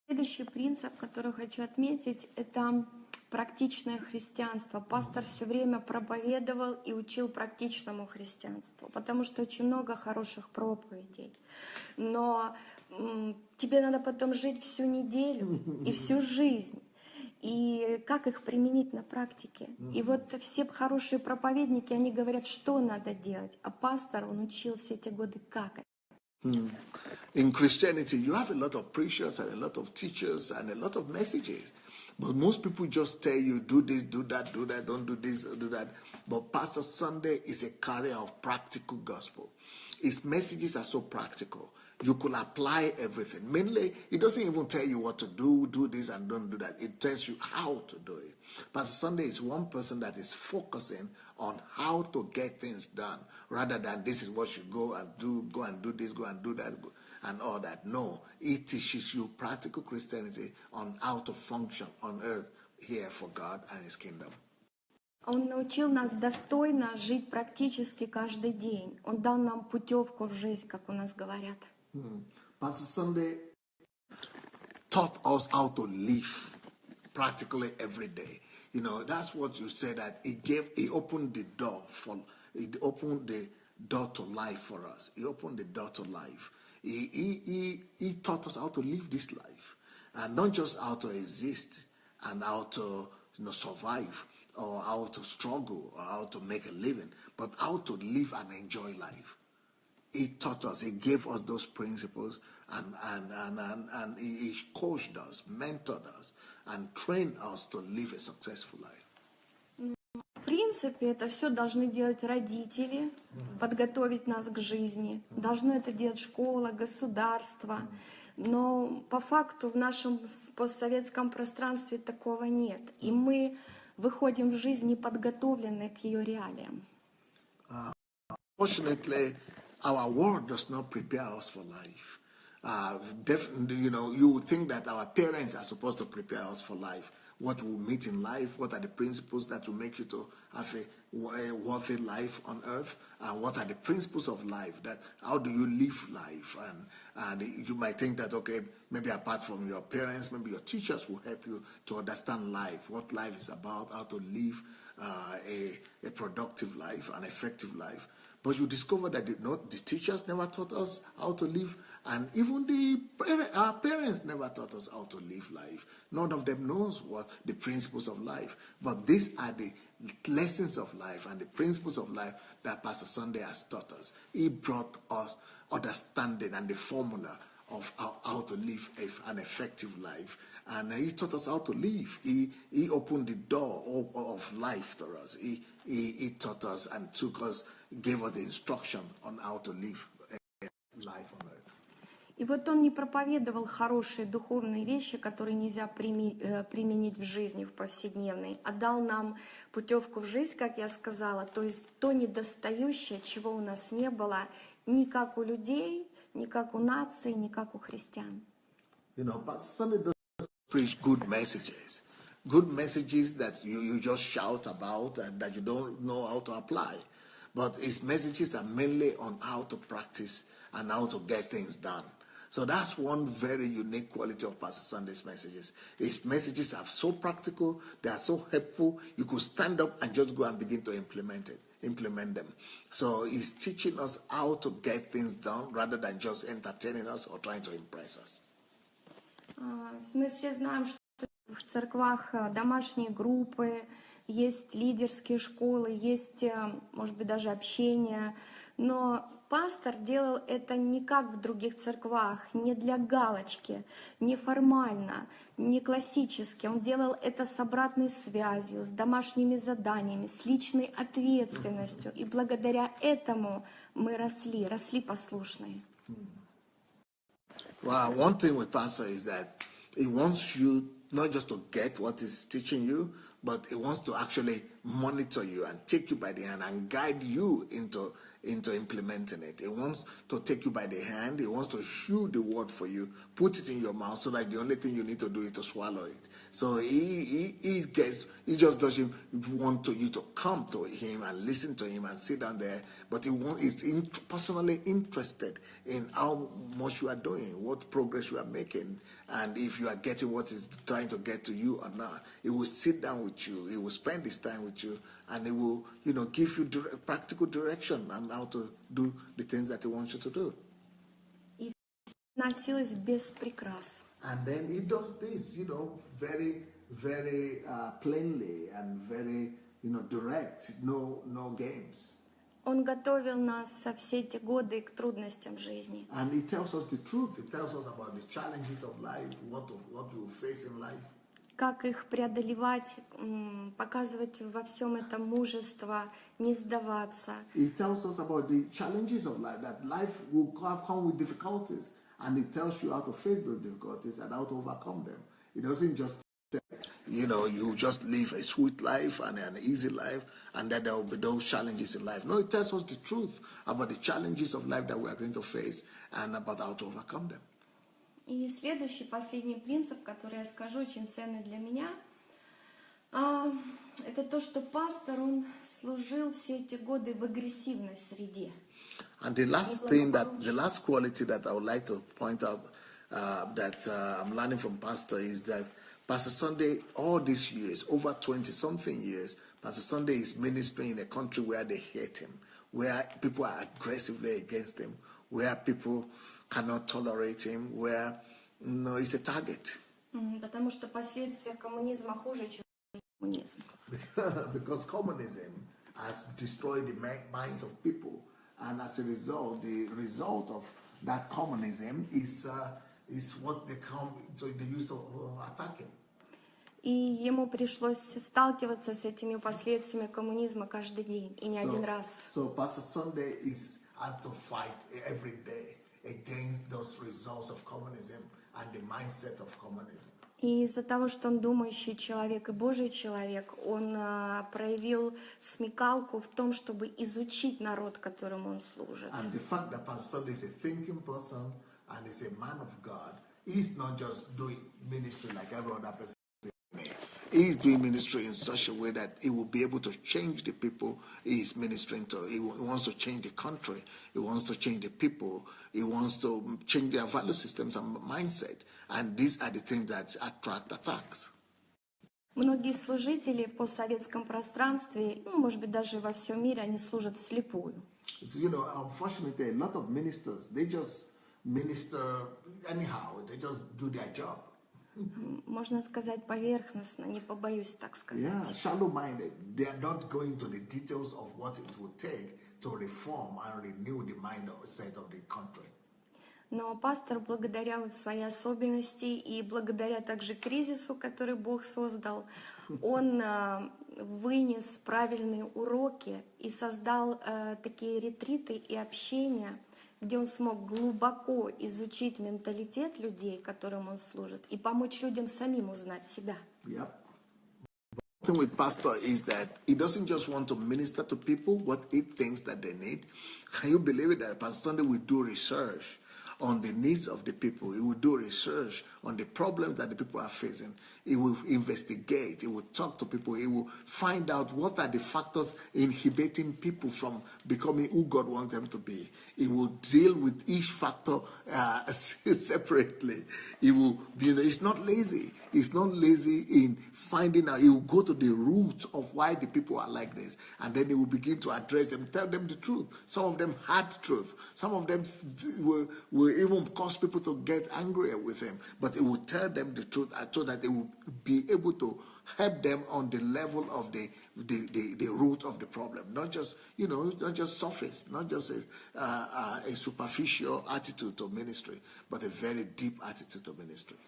Следующий принцип, который хочу отметить, это практичное христианство. Пастор все время проповедовал и учил практичному христианству, потому что очень много хороших проповедей. Но тебе надо потом жить всю неделю и всю жизнь. И как их применить на практике? И вот все хорошие проповедники, они говорят, что надо делать. А пастор, он учил все эти годы, как это. In Christianity, you have a lot of preachers and a lot of teachers and a lot of messages. But most people just tell you, do this, do that, don't do this, do that. But Pastor Sandey is a carrier of practical gospel. His messages are so practical. You could apply everything. Mainly, it doesn't even tell you what to do this and don't do that. It tells you how to do it. Pastor Sandey is one person that is focusing on how to get things done, rather than this is what you go and do this, go and do that, and all that. No, it teaches you practical Christianity on how to function on earth here for God and His kingdom. Он научил нас достойно жить практически каждый день. Он дал нам путевку в жизнь, как у нас говорят. Pastor Sandey taught us how to live practically every day. That's what you said, that he opened the door to life for us. He opened the door to life. He taught us how to live this life, and not just how to exist and how to survive, or how to struggle, or how to make a living, but how to live and enjoy life. He taught us, he gave us those principles, and he coached us, mentored us, and trained us to live a successful life. В принципе, это все должны делать родители, подготовить нас к жизни. Должно это делать школа, государство. Но по факту в нашем постсоветском пространстве такого нет. И мы выходим в жизнь неподготовленные к ее реалиям. Fortunately, our world does not prepare us for life. Definitely, you would think that our parents are supposed to prepare us for life. What we'll meet in life, what are the principles that will make you to have a worthy life on earth, and what are the principles of life, that how do you live life, and you might think that, okay, maybe apart from your parents, maybe your teachers will help you to understand life, what life is about, how to live a productive life, an effective life. But you discover that the teachers never taught us how to live, and even our parents never taught us how to live life. None of them knows what the principles of life. But these are the lessons of life and the principles of life that Pastor Sandey has taught us. He brought us understanding and the formula of how to live an effective life. And he taught us how to live. He opened the door of life to us. He taught us and gave us the instruction on how to live life on earth. И вот он не проповедовал хорошие духовные вещи, которые нельзя применить в жизни, в повседневной, а дал нам путевку в жизнь, как я сказала, то есть то недостающее, чего у нас не было ни как у людей, ни как у нации, ни как у христиан. Pastor Sandey doesn't preach good messages that you just shout about and that you don't know how to apply. But his messages are mainly on how to practice and how to get things done. So that's one very unique quality of Pastor Sandey's messages. His messages are so practical, they are so helpful, you could stand up and just go and begin to implement them. So he's teaching us how to get things done rather than just entertaining us or trying to impress us. Мы все знаем, что в церквах домашние группы, есть лидерские школы, есть, может быть, даже общение. Но пастор делал это не как в других церквах, не для галочки, не формально, не классически. Он делал это с обратной связью, с домашними заданиями, с личной ответственностью. И благодаря этому мы росли послушные. Well, one thing with pastor is that he wants you not just to get what he's teaching you, but he wants to actually monitor you and take you by the hand and guide you into implementing it. He wants to take you by the hand. He wants to chew the word for you, put it in your mouth so that the only thing you need to do is to swallow it. So he just doesn't want you to come to him and listen to him and sit down there, but he's personally interested in how much you are doing, what progress you are making, and if you are getting what he's trying to get to you or not. He will sit down with you. He will spend his time with you, and he will, give you practical direction on how to do the things that he wants you to do. И носилась без прикрас. And then he does this, very, very plainly and very, direct, no games. Он готовил нас со все эти годы к трудностям жизни. And he tells us the truth. He tells us about the challenges of life, what we will face in life. Как их преодолевать, показывать во всем этом мужество, не сдаваться. He tells us about the challenges of life, that life will come with difficulties. And he tells you how to face those difficulties and how to overcome them. He doesn't just say, you just live a sweet life and an easy life, and that there will be those challenges in life. No, he tells us the truth about the challenges of life that we are going to face and about how to overcome them. И следующий, последний принцип, который я скажу, очень ценный для меня, это то, что пастор, он служил все эти годы в агрессивной среде. And the last quality that I would like to point out that I'm learning from Pastor is that Pastor Sandey, all these years, over 20-something years, Pastor Sandey is ministering in a country where they hate him, where people are aggressively against him, where people cannot tolerate him, where he's a target. Потому что последствия коммунизма хуже, чем коммунизм. Because communism has destroyed the minds of people, and as a result, the result of that communism is what they use to attack him. И ему пришлось сталкиваться с этими последствиями коммунизма каждый день, и не один раз. So Pastor Sandey has to fight every day against those results of communism and the mindset of communism. И из-за того, что он думающий человек и Божий человек, он проявил смекалку в том, чтобы изучить народ, которому он служит. And the fact that Pastor Sandey is a thinking person and is a man of God, he's not just doing ministry like every other person. He's doing ministry in such a way that he will be able to change the people he is ministering to. He wants to change the country. He wants to change the people. He wants to change their value systems and mindset. And these are the things that attract attacks. Многие служители в постсоветском пространстве, может быть, даже во всем мире, они служат вслепую. So, unfortunately, a lot of ministers, they just minister anyhow. They just do their job. Можно сказать поверхностно, не побоюсь так сказать. Yeah, shallow-minded. They are not going to the details of what it would take to reform and renew the mindset of the country. Но пастор, благодаря своей особенности и благодаря также кризису, который Бог создал, он вынес правильные уроки и создал такие ретриты и общения, где он смог глубоко изучить менталитет людей, которым он служит, и помочь людям самим узнать себя. Yep. The thing with pastor is that he doesn't just want to minister to people what he thinks that they need. Can you believe it that Pastor Sandey will do research on the needs of the people? He will do research on the problems that the people are facing. He will investigate. He will talk to people. He will find out what are the factors inhibiting people from becoming who God wants them to be. He will deal with each factor separately. He will, he's not lazy. He's not lazy in finding out. He will go to the root of why the people are like this. And then he will begin to address them, tell them the truth. Some of them had truth. Some of them will even cause people to get angry with him. But but it will tell them the truth so that they will be able to help them on the level of the root of the problem. Not just, not just surface, not just a superficial attitude to ministry, but a very deep attitude to ministry.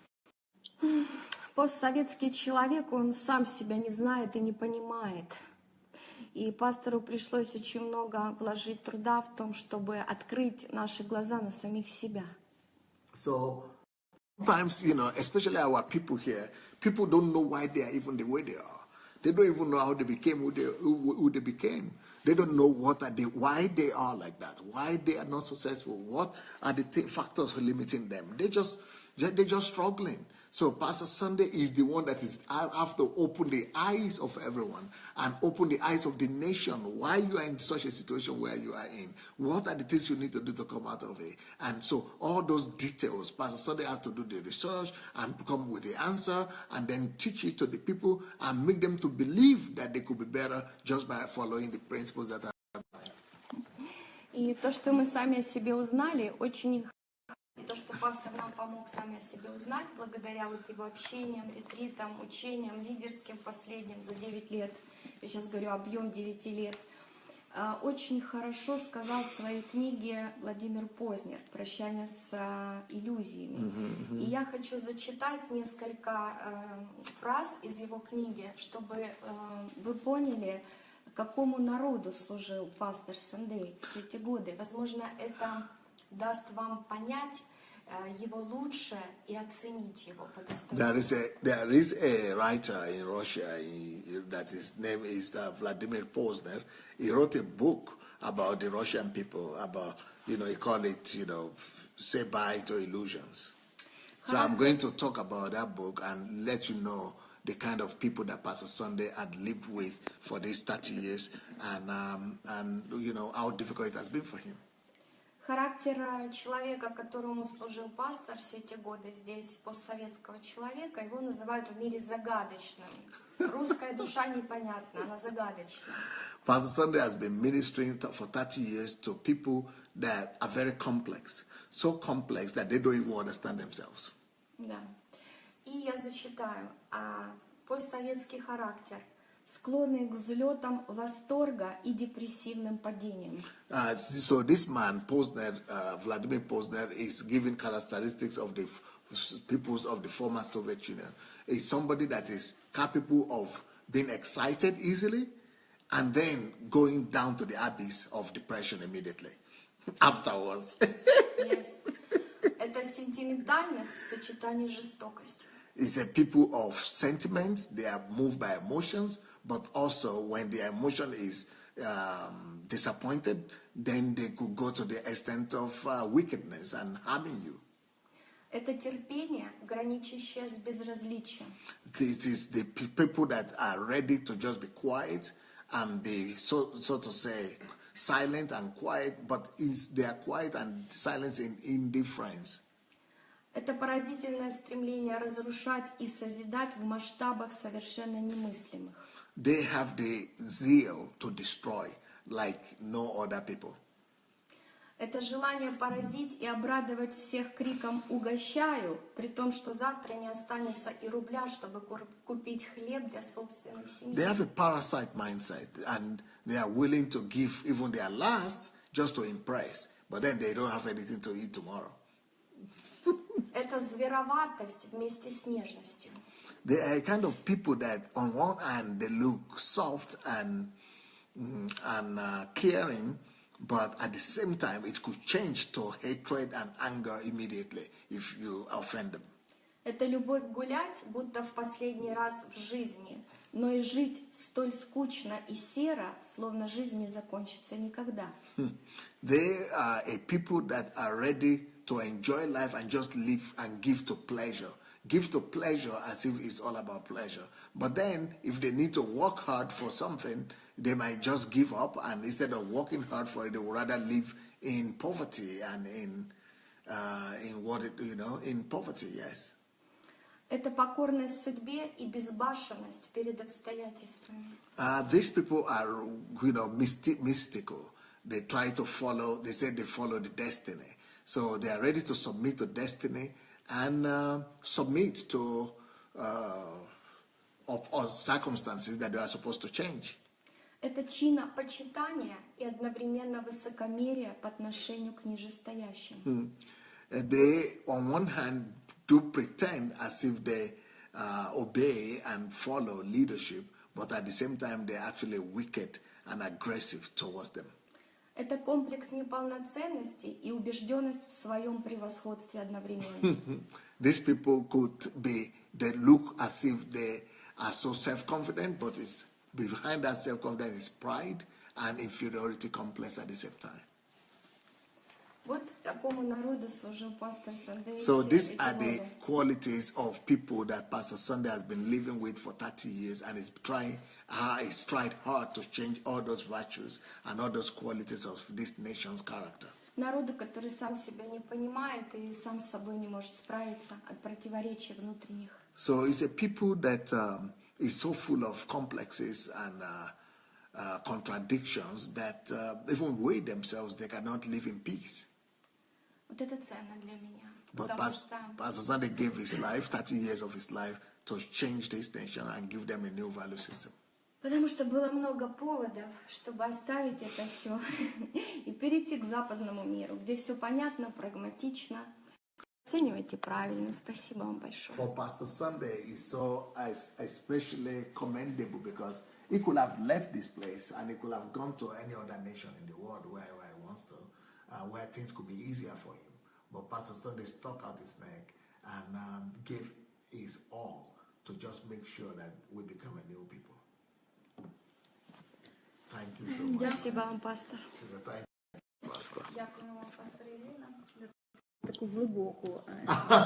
Постсоветский человек, он сам себя не знает и не понимает. И пастору пришлось очень много вложить труда в том, чтобы открыть наши глаза на самих себя. So sometimes, especially our people here, people don't know why they are even the way they are. They don't even know how they became who they became. They don't know why they are like that, why they are not successful, what are the factors limiting them. They're just struggling. So Pastor Sandey is the one that is have to open the eyes of everyone and open the eyes of the nation. Why you are in such a situation where you are in? What are the things you need to do to come out of it? And so all those details, Pastor Sandey has to do the research and come with the answer and then teach it to the people and make them to believe that they could be better just by following the principles that are. И то, что мы сами о себе узнали, очень то, что пастор нам помог сами о себе узнать, благодаря вот его общениям, ретритам, учениям, лидерским последним за 9 лет, я сейчас говорю объем 9 лет, очень хорошо сказал в своей книге Владимир Познер «Прощание с иллюзиями». И я хочу зачитать несколько фраз из его книги, чтобы вы поняли, какому народу служил пастор Сандей все эти годы. Возможно, это даст вам понять его лучше и оценить его по достоинству. There is a writer in Russia that his name is Vladimir Posner. He wrote a book about the Russian people, about, he called it, say bye to illusions. So I'm going to talk about that book and let you know the kind of people that Pastor Sandey had lived with for these 30 years and how difficult it has been for him. Характер человека, которому служил пастор все эти годы здесь, постсоветского человека, его называют в мире загадочным. Русская душа непонятна, она загадочна. Pastor Sandey has been ministering for 30 years to people that are very complex, so complex that they don't even understand themselves. Да. И я зачитаю. Постсоветский характер. Склонны к взлетам восторга и депрессивным падениям. So this man, Vladimir Posner, is giving characteristics of the peoples of the former Soviet Union. Is somebody that is capable of being excited easily and then going down to the abyss of depression immediately afterwards. Yes. Это сентиментальность в сочетании с жестокостью. It's a people of sentiments. They are moved by emotions, but also when the emotion is disappointed, then they could go to the extent of wickedness and harming you. Это терпение, граничащее с безразличием. It is the people that are ready to just be quiet and be, so to say, silent and quiet, but they are quiet and silence in indifference. Это поразительное стремление разрушать и созидать в масштабах совершенно немыслимых. They have the zeal to destroy like no other people. Это желание поразить и обрадовать всех криком «Угощаю», при том, что завтра не останется и рубля, чтобы купить хлеб для собственной семьи. They have a parasite mindset and they are willing to give even their last just to impress, but then they don't have anything to eat tomorrow. Это звероватость вместе с нежностью. They are a kind of people that on one hand they look soft and caring, but at the same time it could change to hatred and anger immediately if you offend them. Это любовь гулять, будто в последний раз в жизни, но и жить столь скучно и серо, словно жизнь не закончится никогда. They are a people that are ready to enjoy life and just live and give to pleasure. Give to pleasure as if it's all about pleasure. But then, if they need to work hard for something, they might just give up, and instead of working hard for it, they would rather live in poverty and in poverty. Yes. Это покорность судьбе и безбашенность перед обстоятельствами. These people are, mystical. They try to follow. They say they follow the destiny. So they are ready to submit to destiny and submit to or circumstances that they are supposed to change. Это чинопочитание и одновременно высокомерие по отношению к нижестоящим. They, on one hand, do pretend as if they obey and follow leadership, but at the same time, they're actually wicked and aggressive towards them. Это комплекс неполноценности и убежденность в своем превосходстве одновременно. These people they look as if they are so self-confident, but it's behind that self-confidence is pride and inferiority complex at the same time. Вот такому народу служил пастор Сандей. So these are the qualities of people that Pastor Sunday has been living with for 30 years and is tried hard to change all those virtues and all those qualities of this nation's character. Народу, который сам себя не понимает и сам с собой не может справиться от противоречий внутренних. So it's a people that is so full of complexes and contradictions that even with themselves they cannot live in peace. Вот это ценно для меня. But Pastor Sunday gave his life, 30 years of his life, to change this nation and give them a new value system. Потому что было много поводов, чтобы оставить это все и перейти к западному миру, где все понятно, прагматично. Оценивайте правильно. Спасибо вам большое. For Pastor Sunday is so especially commendable because he could have left this place and he could have gone to any other nation in the world wherever he wants to, where things could be easier for him. But Pastor Sunday stuck out his neck and gave his all to just make sure that we become a new people. Thank you so much. Спасибо вам, пастор. Thank you, Pastor. Дякую вам, пастор Ірина, за таку глибоку,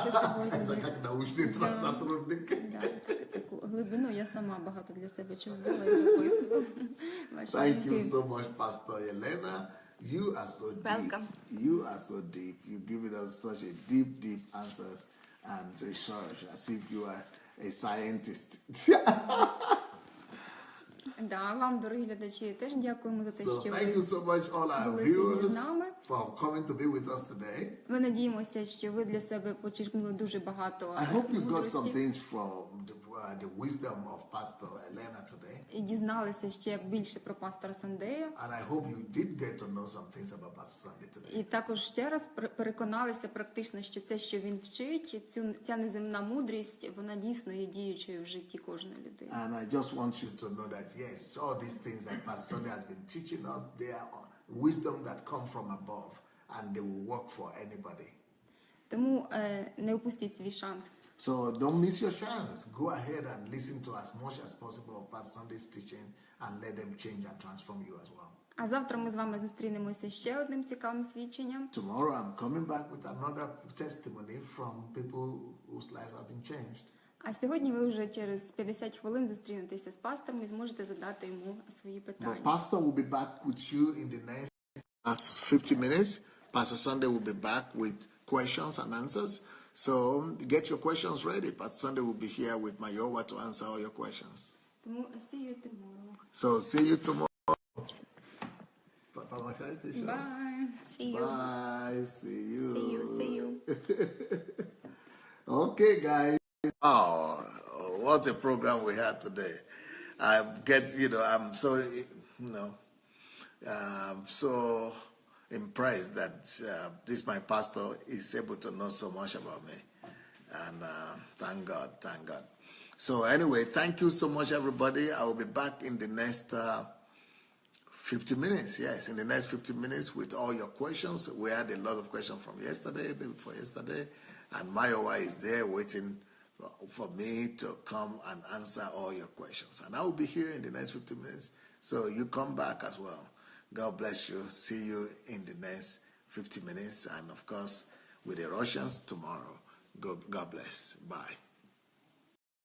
що сьогодні... Как научный трансатлантик. Таку глибину я сама багато для себе чого взяла і записувала. Thank you so much, Pastor Elena. You are so deep. Welcome. You are so deep. You're giving us such a deep answers and research as if you are a scientist. Да, вам, дорогі глядачі, теж дякуємо за те, So що thank you ви so much all our були сьогодні viewers з нами. for coming to be with us today. Ми надіємося, що ви для себе почерпнули дуже багато I hope you got some мудрості things from the wisdom of Pastor Elena today. і дізналися ще більше про пастора Сандея. And I hope you did get to know some things about Pastor Sunday today. І також ще раз переконалися практично, що це, що він вчить, ця неземна мудрість, вона дійсно є діючою в житті кожної людини. And I just want you to know that, yes, all these things that Pastor Sunday has been teaching us, they are wisdom that come from above, and they will work for anybody. Тому не упустіть свій шанс. So don't miss your chance. Go ahead and listen to as much as possible of Pastor Sunday's teaching and let them change and transform you as well. А завтра ми з вами зустрінемося ще одним цікавим свідченням. Tomorrow I'm coming back with another testimony from people whose lives have been changed. А сьогодні ви вже через 50 хвилин зустрінетеся з пастором і зможете задати йому свої The питання. pastor will be back with you in the next 50 minutes. Pastor Sunday will be back with questions and answers. So get your questions ready. Pastor Sunday will be here with Mayowa to answer all your questions. Тому see you tomorrow. So see you tomorrow. Bye. See you. Bye. See you. See you. See you. Okay, guys. Oh, what a program we had today. I'm so, so impressed that this my pastor is able to know so much about me. And thank God. So anyway, thank you so much, everybody. I will be back in the next 50 minutes. Yes, in the next 50 minutes with all your questions. We had a lot of questions from yesterday, day before yesterday. And Mayowa is there waiting for me to come and answer all your questions. And I will be here in the next 50 minutes. So you come back as well. God bless you. See you in the next 50 minutes. And of course, with the Russians tomorrow. God bless. Bye.